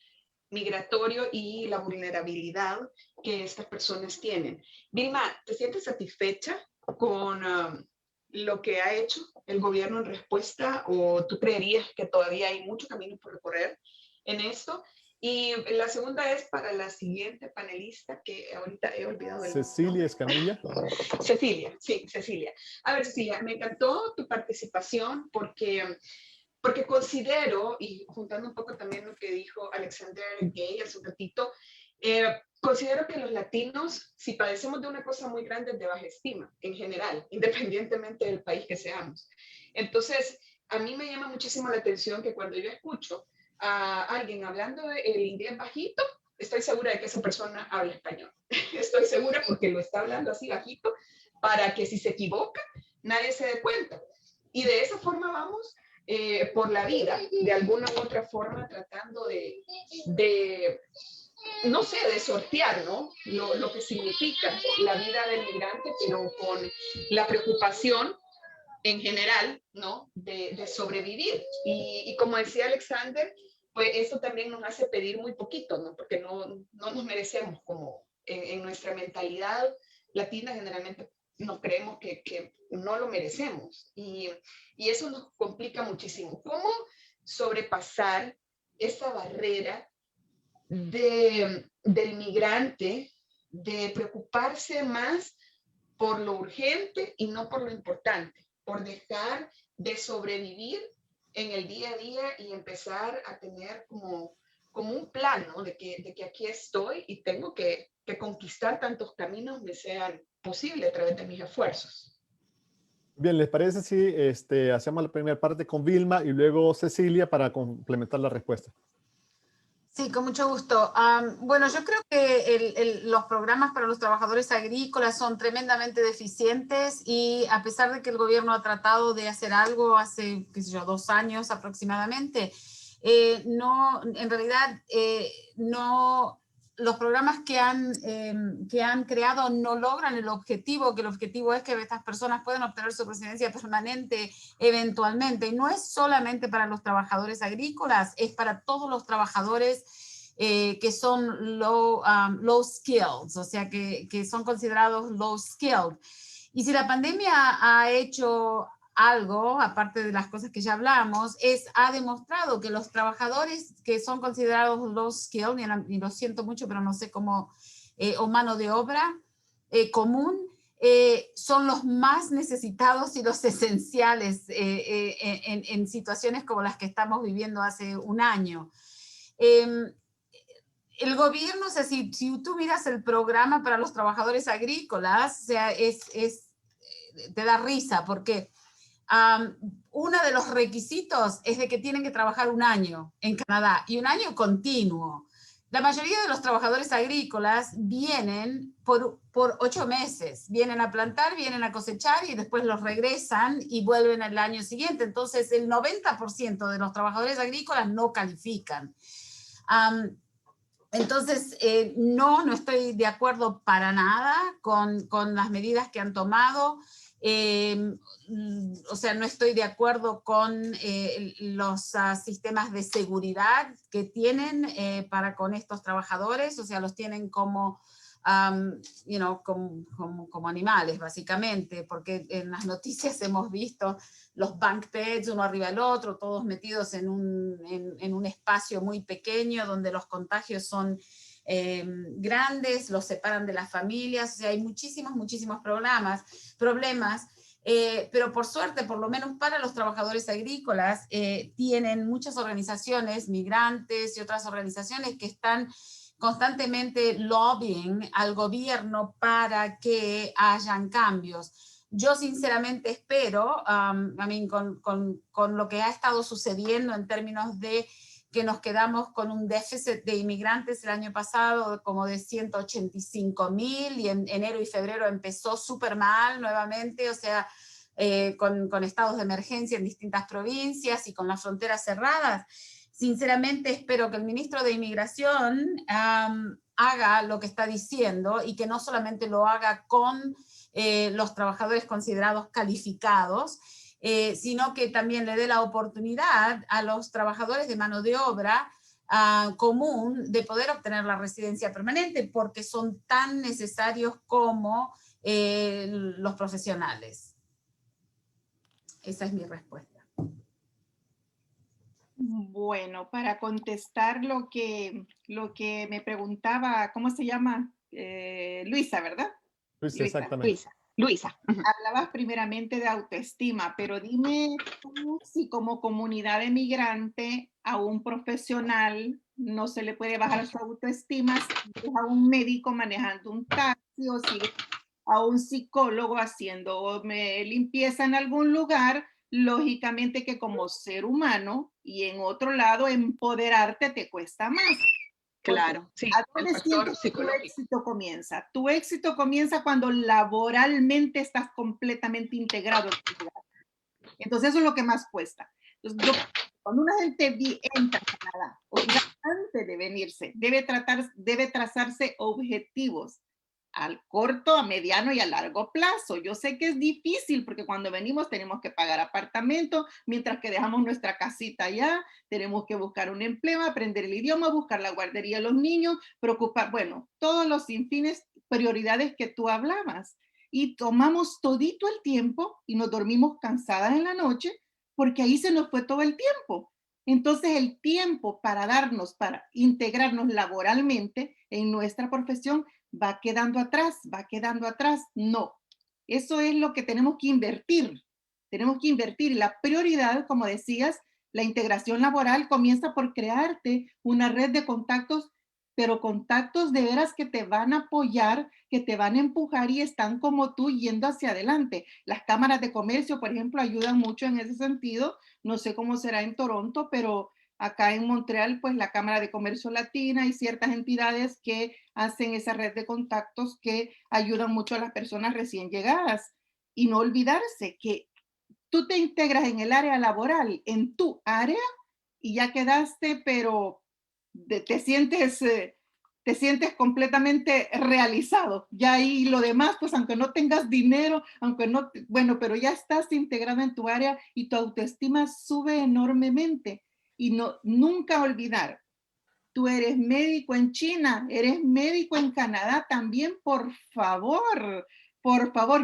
migratorio y la vulnerabilidad que estas personas tienen. Vilma, ¿te sientes satisfecha con lo que ha hecho el gobierno en respuesta, o tú creerías que todavía hay mucho camino por recorrer en esto? Y la segunda es para la siguiente panelista, que ahorita he olvidado el Cecilia nombre. Escamilla. Cecilia, sí, Cecilia. A ver, Cecilia, me encantó tu participación porque considero, y juntando un poco también lo que dijo Alexander Gay hace un ratito, considero que los latinos, si padecemos de una cosa muy grande, de baja estima, en general, independientemente del país que seamos. Entonces, a mí me llama muchísimo la atención que cuando yo escucho a alguien hablando el inglés bajito, estoy segura de que esa persona habla español. Estoy segura porque lo está hablando así bajito, para que si se equivoca, nadie se dé cuenta. Y de esa forma vamos por la vida, de alguna u otra forma, tratando de no sé, de sortear, ¿no? Lo que significa la vida del migrante, pero con la preocupación en general, ¿no? De sobrevivir. Y como decía Alexander, pues eso también nos hace pedir muy poquito, ¿no? Porque no nos merecemos, como en nuestra mentalidad latina generalmente nos creemos que no lo merecemos. Y eso nos complica muchísimo. ¿Cómo sobrepasar esa barrera del migrante, de preocuparse más por lo urgente y no por lo importante, por dejar de sobrevivir en el día a día y empezar a tener como un plan, ¿no? De que aquí estoy y tengo que conquistar tantos caminos me sean posibles a través de mis esfuerzos? Bien, ¿les parece si hacemos la primera parte con Vilma y luego Cecilia para complementar la respuesta? Sí, con mucho gusto. Bueno, yo creo que los programas para los trabajadores agrícolas son tremendamente deficientes, y a pesar de que el gobierno ha tratado de hacer algo hace, qué sé yo, 2 años aproximadamente, no, en realidad, no, los programas que han creado no logran el objetivo, que el objetivo es que estas personas puedan obtener su residencia permanente eventualmente. Y no es solamente para los trabajadores agrícolas, es para todos los trabajadores que son low skills, o sea, que son considerados low skilled. Y si la pandemia ha hecho algo, aparte de las cosas que ya hablamos, ha demostrado que los trabajadores que son considerados low skilled, y lo siento mucho, pero no sé cómo, o mano de obra común, son los más necesitados y los esenciales en situaciones como las que estamos viviendo hace un año. El gobierno, o sea, si tú miras el programa para los trabajadores agrícolas, o sea, te da risa, porque uno de los requisitos es de que tienen que trabajar 1 año en Canadá, y 1 año continuo. La mayoría de los trabajadores agrícolas vienen por 8 meses, vienen a plantar, vienen a cosechar y después los regresan y vuelven el año siguiente. Entonces el 90% de los trabajadores agrícolas no califican. Entonces, no estoy de acuerdo para nada con las medidas que han tomado. O sea, no estoy de acuerdo con los sistemas de seguridad que tienen para con estos trabajadores. O sea, los tienen como, como animales, básicamente, porque en las noticias hemos visto los bunk beds uno arriba del otro, todos metidos en un espacio muy pequeño donde los contagios son grandes, los separan de las familias. O sea, hay muchísimos problemas, pero por suerte, por lo menos para los trabajadores agrícolas, tienen muchas organizaciones, migrantes y otras organizaciones que están constantemente lobbying al gobierno para que hayan cambios. Yo sinceramente espero, con lo que ha estado sucediendo en términos de que nos quedamos con un déficit de inmigrantes el año pasado como de 185,000, y en enero y febrero empezó súper mal nuevamente, o sea, con estados de emergencia en distintas provincias y con las fronteras cerradas. Sinceramente espero que el ministro de Inmigración haga lo que está diciendo, y que no solamente lo haga con los trabajadores considerados calificados, sino que también le dé la oportunidad a los trabajadores de mano de obra común de poder obtener la residencia permanente, porque son tan necesarios como los profesionales. Esa es mi respuesta. Bueno, para contestar lo que me preguntaba, ¿cómo se llama? Luisa, ¿verdad? Luisa, exactamente. Luisa. Hablabas primeramente de autoestima, pero dime tú si como comunidad de migrante a un profesional no se le puede bajar su autoestima si es a un médico manejando un taxi o si es a un psicólogo haciendo limpieza en algún lugar. Lógicamente que como ser humano y en otro lado empoderarte te cuesta más. Claro, sí, ¿A dónde sientes que tu éxito comienza? Tu éxito comienza cuando laboralmente estás completamente integrado en tu lugar. Entonces eso es lo que más cuesta. Entonces, cuando una gente entra a Canadá, o antes de venirse, debe trazarse objetivos al corto, a mediano y a largo plazo. Yo sé que es difícil porque cuando venimos tenemos que pagar apartamento, mientras que dejamos nuestra casita allá, tenemos que buscar un empleo, aprender el idioma, buscar la guardería de los niños, preocupar, bueno, todos los sinfines, prioridades que tú hablabas. Y tomamos todito el tiempo y nos dormimos cansadas en la noche porque ahí se nos fue todo el tiempo. Entonces el tiempo para integrarnos laboralmente en nuestra profesión va quedando atrás. No, eso es lo que tenemos que invertir. Tenemos que invertir. La prioridad, como decías, la integración laboral comienza por crearte una red de contactos, pero contactos de veras que te van a apoyar, que te van a empujar y están como tú yendo hacia adelante. Las cámaras de comercio, por ejemplo, ayudan mucho en ese sentido. No sé cómo será en Toronto, pero acá en Montreal, pues la Cámara de Comercio Latina y ciertas entidades que hacen esa red de contactos que ayudan mucho a las personas recién llegadas. Y no olvidarse que tú te integras en el área laboral, en tu área, y ya quedaste, pero te sientes completamente realizado. Ya ahí lo demás, pues aunque no tengas dinero, bueno, pero ya estás integrado en tu área y tu autoestima sube enormemente. Y nunca olvidar, tú eres médico en China, eres médico en Canadá también, por favor,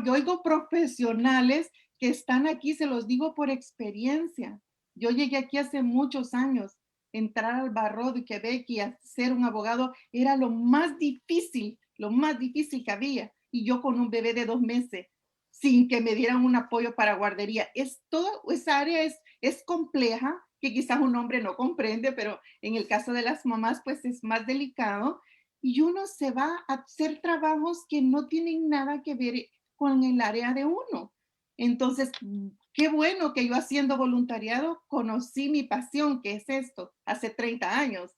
yo oigo profesionales que están aquí, se los digo por experiencia. Yo llegué aquí hace muchos años, entrar al barro de Quebec y a ser un abogado era lo más difícil que había. Y yo con un bebé de 2 meses, sin que me dieran un apoyo para guardería. Esa área es compleja, que quizás un hombre no comprende, pero en el caso de las mamás, pues es más delicado. Y uno se va a hacer trabajos que no tienen nada que ver con el área de uno. Entonces, qué bueno que yo haciendo voluntariado conocí mi pasión, que es esto, hace 30 años.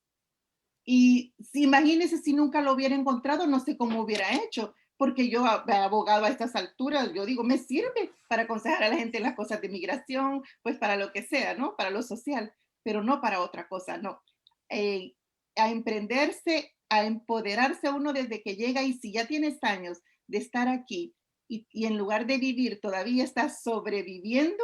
Y imagínense si nunca lo hubiera encontrado, no sé cómo hubiera hecho, porque yo, abogado a estas alturas, yo digo, me sirve para aconsejar a la gente en las cosas de migración, pues para lo que sea, ¿no? Para lo social, pero no para otra cosa, no. A emprenderse, a empoderarse uno desde que llega, y si ya tienes años de estar aquí y en lugar de vivir todavía estás sobreviviendo,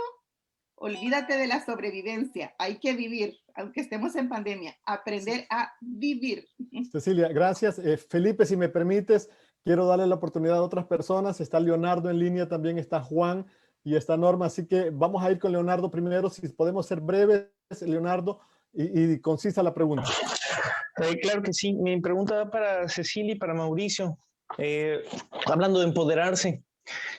olvídate de la sobrevivencia, hay que vivir, aunque estemos en pandemia, aprender a vivir. Cecilia, gracias. Felipe, si me permites, quiero darle la oportunidad a otras personas. Está Leonardo en línea, también está Juan y está Norma, así que vamos a ir con Leonardo primero, si podemos ser breves, Leonardo, y concisa la pregunta. Claro que sí, mi pregunta va para Cecilia y para Mauricio, hablando de empoderarse.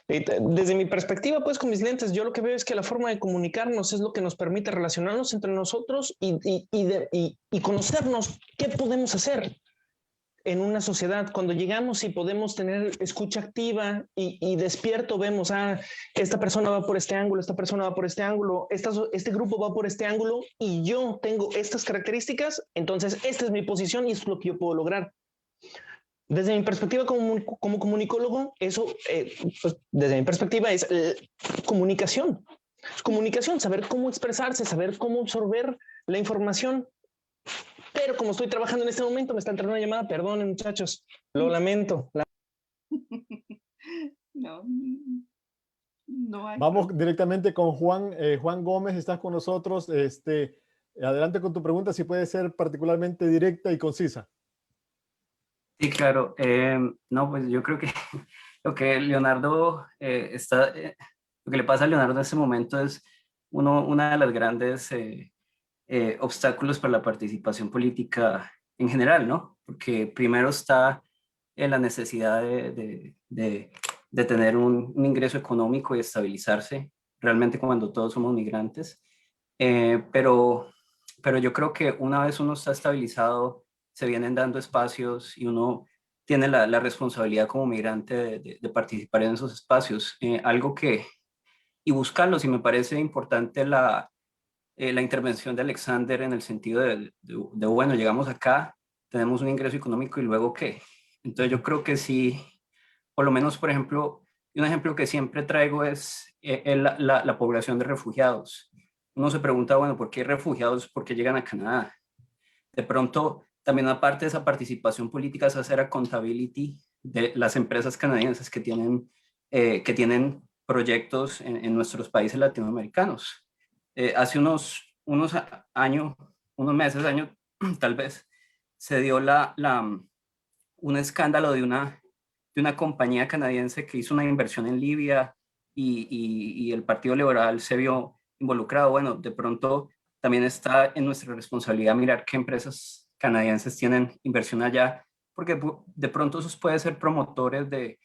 Desde mi perspectiva, pues con mis lentes, yo lo que veo es que la forma de comunicarnos es lo que nos permite relacionarnos entre nosotros y conocernos qué podemos hacer en una sociedad. Cuando llegamos y podemos tener escucha activa y despierto, vemos, esta persona va por este ángulo, esta persona va por este ángulo, este grupo va por este ángulo y yo tengo estas características, entonces esta es mi posición y es lo que yo puedo lograr. Desde mi perspectiva como comunicólogo, eso, pues, desde mi perspectiva es comunicación. Es comunicación, saber cómo expresarse, saber cómo absorber la información. Pero como estoy trabajando en este momento, me está entrando una llamada, perdonen muchachos, lo lamento. No hay Vamos problema. directamente con Juan. Juan Gómez, estás con nosotros. Adelante con tu pregunta, si puede ser particularmente directa y concisa. Sí, claro. No, pues yo creo que lo que Leonardo lo que le pasa a Leonardo en este momento es una de las grandes obstáculos para la participación política en general, ¿no? Porque primero está en la necesidad de tener un ingreso económico y estabilizarse, realmente cuando todos somos migrantes. Pero yo creo que una vez uno está estabilizado, se vienen dando espacios y uno tiene la responsabilidad como migrante de participar en esos espacios. Y buscarlos, y me parece importante la intervención de Alexander en el sentido bueno, llegamos acá, tenemos un ingreso económico y luego ¿qué? Entonces yo creo que sí, por lo menos, por ejemplo, un ejemplo que siempre traigo es la población de refugiados. Uno se pregunta, bueno, ¿por qué refugiados? ¿Por qué llegan a Canadá? De pronto, también aparte de esa participación política es hacer accountability de las empresas canadienses que tienen proyectos en nuestros países latinoamericanos. Hace unos meses, tal vez, se dio un escándalo de una compañía canadiense que hizo una inversión en Libia y el Partido Liberal se vio involucrado. Bueno, de pronto también está en nuestra responsabilidad mirar qué empresas canadienses tienen inversión allá, porque de pronto esos pueden ser promotores de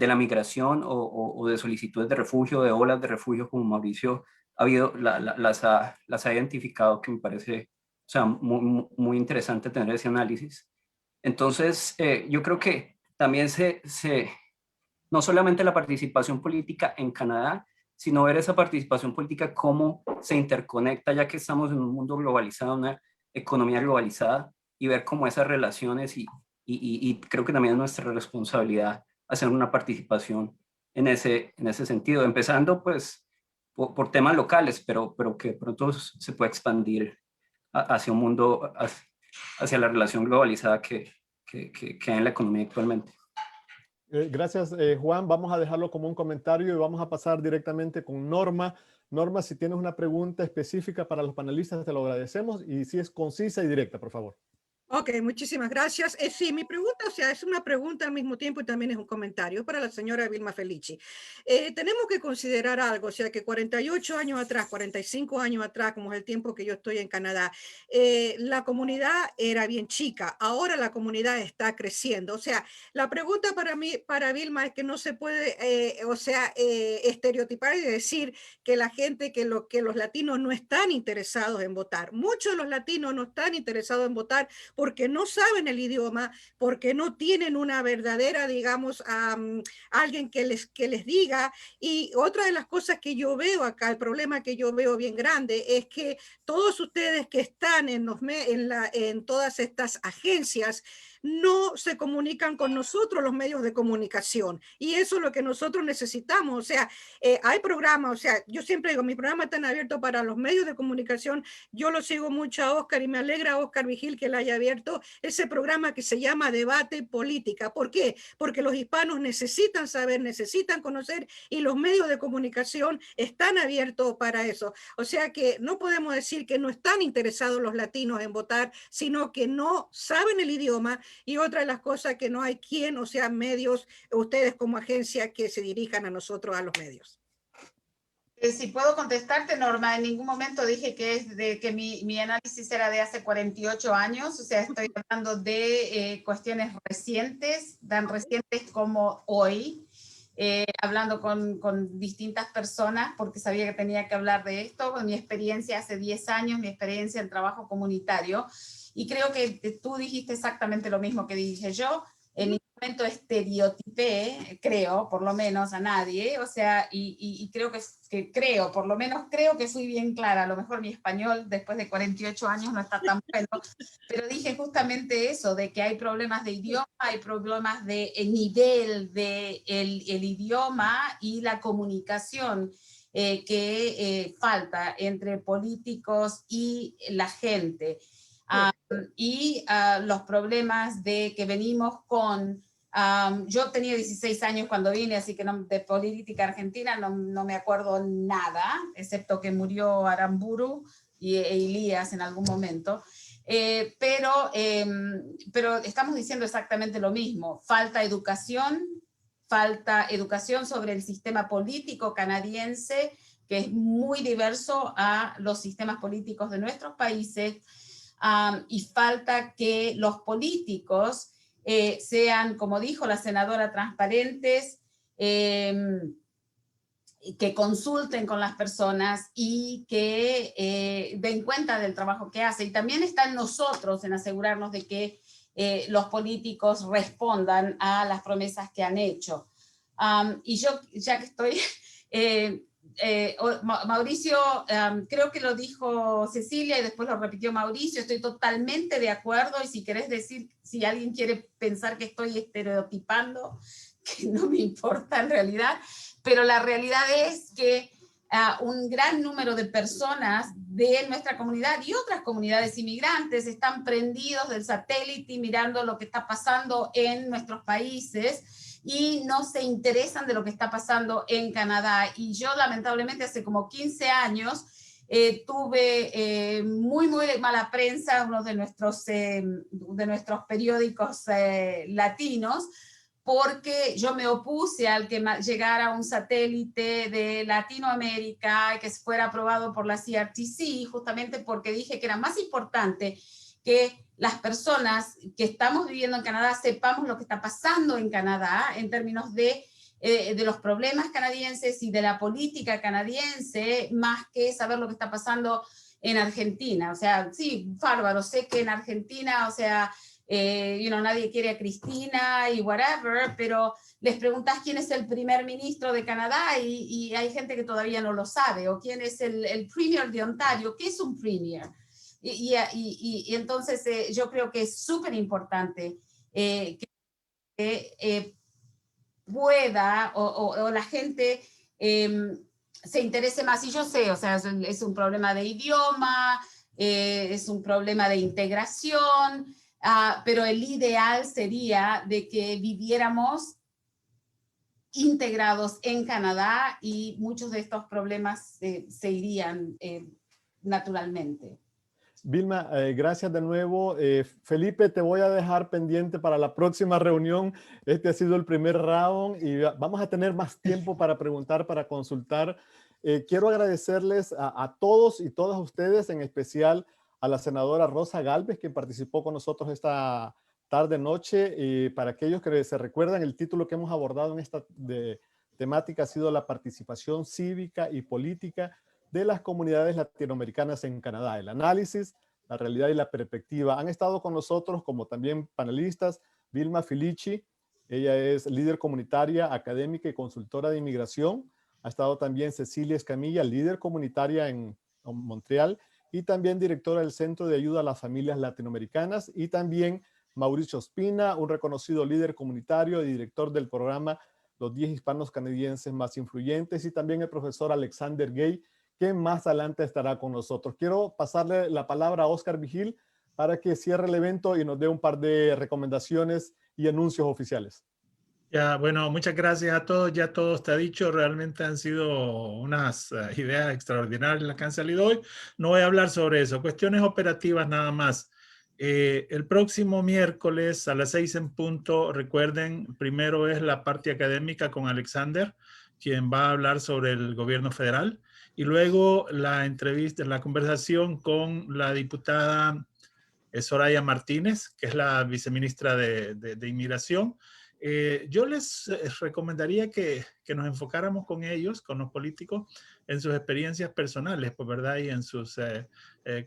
la migración o de solicitudes de refugio, de olas de refugio, como Mauricio las ha identificado, que me parece, o sea, muy interesante tener ese análisis. Entonces, yo creo que también no solamente la participación política en Canadá, sino ver esa participación política cómo se interconecta, ya que estamos en un mundo globalizado, una economía globalizada, y ver cómo esas relaciones, y creo que también es nuestra responsabilidad hacer una participación en ese sentido, empezando pues por temas locales, pero que pronto se puede expandir hacia un mundo, hacia la relación globalizada que hay en la economía actualmente. Gracias, Juan. Vamos a dejarlo como un comentario y vamos a pasar directamente con Norma. Norma, si tienes una pregunta específica para los panelistas, te lo agradecemos, y si es concisa y directa, por favor. Ok, muchísimas gracias. Sí, mi pregunta, o sea, es una pregunta al mismo tiempo y también es un comentario para la señora Vilma Felici. Tenemos que considerar algo, o sea, que 48 años atrás, 45 años atrás, como es el tiempo que yo estoy en Canadá, la comunidad era bien chica. Ahora la comunidad está creciendo. O sea, la pregunta para mí, para Vilma, es que no se puede, estereotipar y decir que la gente, que los latinos no están interesados en votar. Muchos de los latinos no están interesados en votar porque no saben el idioma, porque no tienen una verdadera, digamos, alguien que les diga. Y otra de las cosas que yo veo acá, el problema que yo veo bien grande, es que todos ustedes que están en todas estas agencias no se comunican con nosotros, los medios de comunicación, y eso es lo que nosotros necesitamos. O sea, hay programas, o sea, yo siempre digo, mi programa está abierto para los medios de comunicación. Yo lo sigo mucho a Oscar y me alegra, Oscar Vigil, que le haya abierto ese programa que se llama Debate Política. ¿Por qué? Porque los hispanos necesitan saber, necesitan conocer, y los medios de comunicación están abiertos para eso. O sea que no podemos decir que no están interesados los latinos en votar, sino que no saben el idioma. Y otra de las cosas, que no hay quien, o sea, medios, ustedes como agencia, que se dirijan a nosotros, a los medios. Si puedo contestarte, Norma, en ningún momento dije que mi análisis era de hace 48 años, o sea, estoy hablando de cuestiones recientes, tan recientes como hoy, hablando con distintas personas, porque sabía que tenía que hablar de esto, con mi experiencia hace 10 años, mi experiencia en trabajo comunitario, y creo que tú dijiste exactamente lo mismo que dije yo. En ningún momento estereotipé, creo, por lo menos a nadie, o sea, y creo por lo menos creo que fui bien clara. A lo mejor mi español después de 48 años no está tan bueno, pero dije justamente eso, de que hay problemas de idioma, hay problemas de nivel de el idioma y la comunicación que falta entre políticos y la gente. Y los problemas de que venimos con, yo tenía 16 años cuando vine, así que de política argentina no me acuerdo nada, excepto que murió Aramburu e Elías en algún momento, pero estamos diciendo exactamente lo mismo: falta educación, falta educación sobre el sistema político canadiense, que es muy diverso a los sistemas políticos de nuestros países, y falta que los políticos sean, como dijo la senadora, transparentes, que consulten con las personas y que den cuenta del trabajo que hacen. Y también está en nosotros en asegurarnos de que los políticos respondan a las promesas que han hecho. Y yo, ya que estoy, Mauricio, creo que lo dijo Cecilia y después lo repitió Mauricio, estoy totalmente de acuerdo, y si querés decir, si alguien quiere pensar que estoy estereotipando, que no me importa en realidad, pero la realidad es que un gran número de personas de nuestra comunidad y otras comunidades inmigrantes están prendidos del satélite mirando lo que está pasando en nuestros países y no se interesan de lo que está pasando en Canadá. Y yo lamentablemente hace como 15 años tuve muy mala prensa, uno de nuestros periódicos latinos, porque yo me opuse al que llegara un satélite de Latinoamérica que fuera aprobado por la CRTC, justamente porque dije que era más importante que las personas que estamos viviendo en Canadá sepamos lo que está pasando en Canadá en términos de los problemas canadienses y de la política canadiense, más que saber lo que está pasando en Argentina. O sea, sí, bárbaro, sé que en Argentina, o sea, nadie quiere a Cristina y whatever, pero les preguntas quién es el primer ministro de Canadá y hay gente que todavía no lo sabe, o quién es el premier de Ontario. ¿Qué es un premier? Y entonces yo creo que es súper importante que pueda o la gente se interese más. Y yo sé, o sea, es un problema de idioma, es un problema de integración, pero el ideal sería de que viviéramos integrados en Canadá y muchos de estos problemas se irían naturalmente. Vilma, gracias de nuevo. Felipe, te voy a dejar pendiente para la próxima reunión. Este ha sido el primer round y vamos a tener más tiempo para preguntar, para consultar. Quiero agradecerles a todos y todas ustedes, en especial a la senadora Rosa Gálvez, que participó con nosotros esta tarde-noche. Y para aquellos que se recuerdan, el título que hemos abordado en esta temática ha sido la participación cívica y política de las comunidades latinoamericanas en Canadá, el análisis, la realidad y la perspectiva. Han estado con nosotros como también panelistas Vilma Filici, ella es líder comunitaria, académica y consultora de inmigración. Ha estado también Cecilia Escamilla, líder comunitaria en Montreal y también directora del Centro de Ayuda a las Familias Latinoamericanas, y también Mauricio Ospina, un reconocido líder comunitario y director del programa Los 10 Hispanos Canadienses Más Influyentes, y también el profesor Alexander Gay, que más adelante estará con nosotros. Quiero pasarle la palabra a Oscar Vigil para que cierre el evento y nos dé un par de recomendaciones y anuncios oficiales. Ya, bueno, muchas gracias a todos. Ya todo está dicho. Realmente han sido unas ideas extraordinarias las que han salido hoy. No voy a hablar sobre eso. Cuestiones operativas nada más. El próximo miércoles a las 6 en punto, recuerden, primero es la parte académica con Alexander, quien va a hablar sobre el gobierno federal. Y luego la entrevista, la conversación con la diputada Soraya Martínez, que es la viceministra de Inmigración. Yo les recomendaría que nos enfocáramos con ellos, con los políticos, en sus experiencias personales, pues, ¿verdad? Y en sus,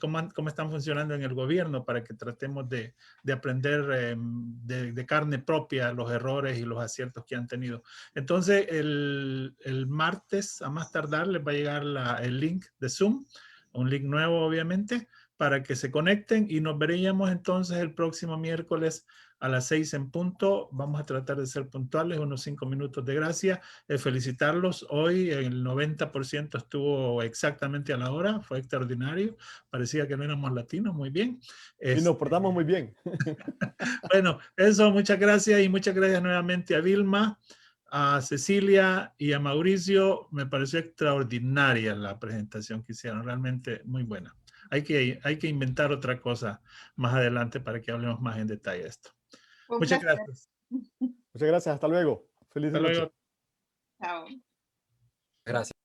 cómo están funcionando en el gobierno, para que tratemos de aprender de carne propia los errores y los aciertos que han tenido. Entonces, el martes, a más tardar, les va a llegar el link de Zoom, un link nuevo, obviamente, para que se conecten, y nos veríamos entonces el próximo miércoles a las 6 en punto. Vamos a tratar de ser puntuales, unos 5 minutos de gracia. Felicitarlos. Hoy el 90% estuvo exactamente a la hora. Fue extraordinario. Parecía que no éramos latinos. Muy bien. Y nos portamos muy bien. Bueno, eso, muchas gracias, y muchas gracias nuevamente a Vilma, a Cecilia y a Mauricio. Me pareció extraordinaria la presentación que hicieron. Realmente muy buena. Hay que inventar otra cosa más adelante para que hablemos más en detalle de esto. Muchas gracias. Muchas gracias. Hasta luego. Feliz Hasta noche. luego. Chao. Gracias.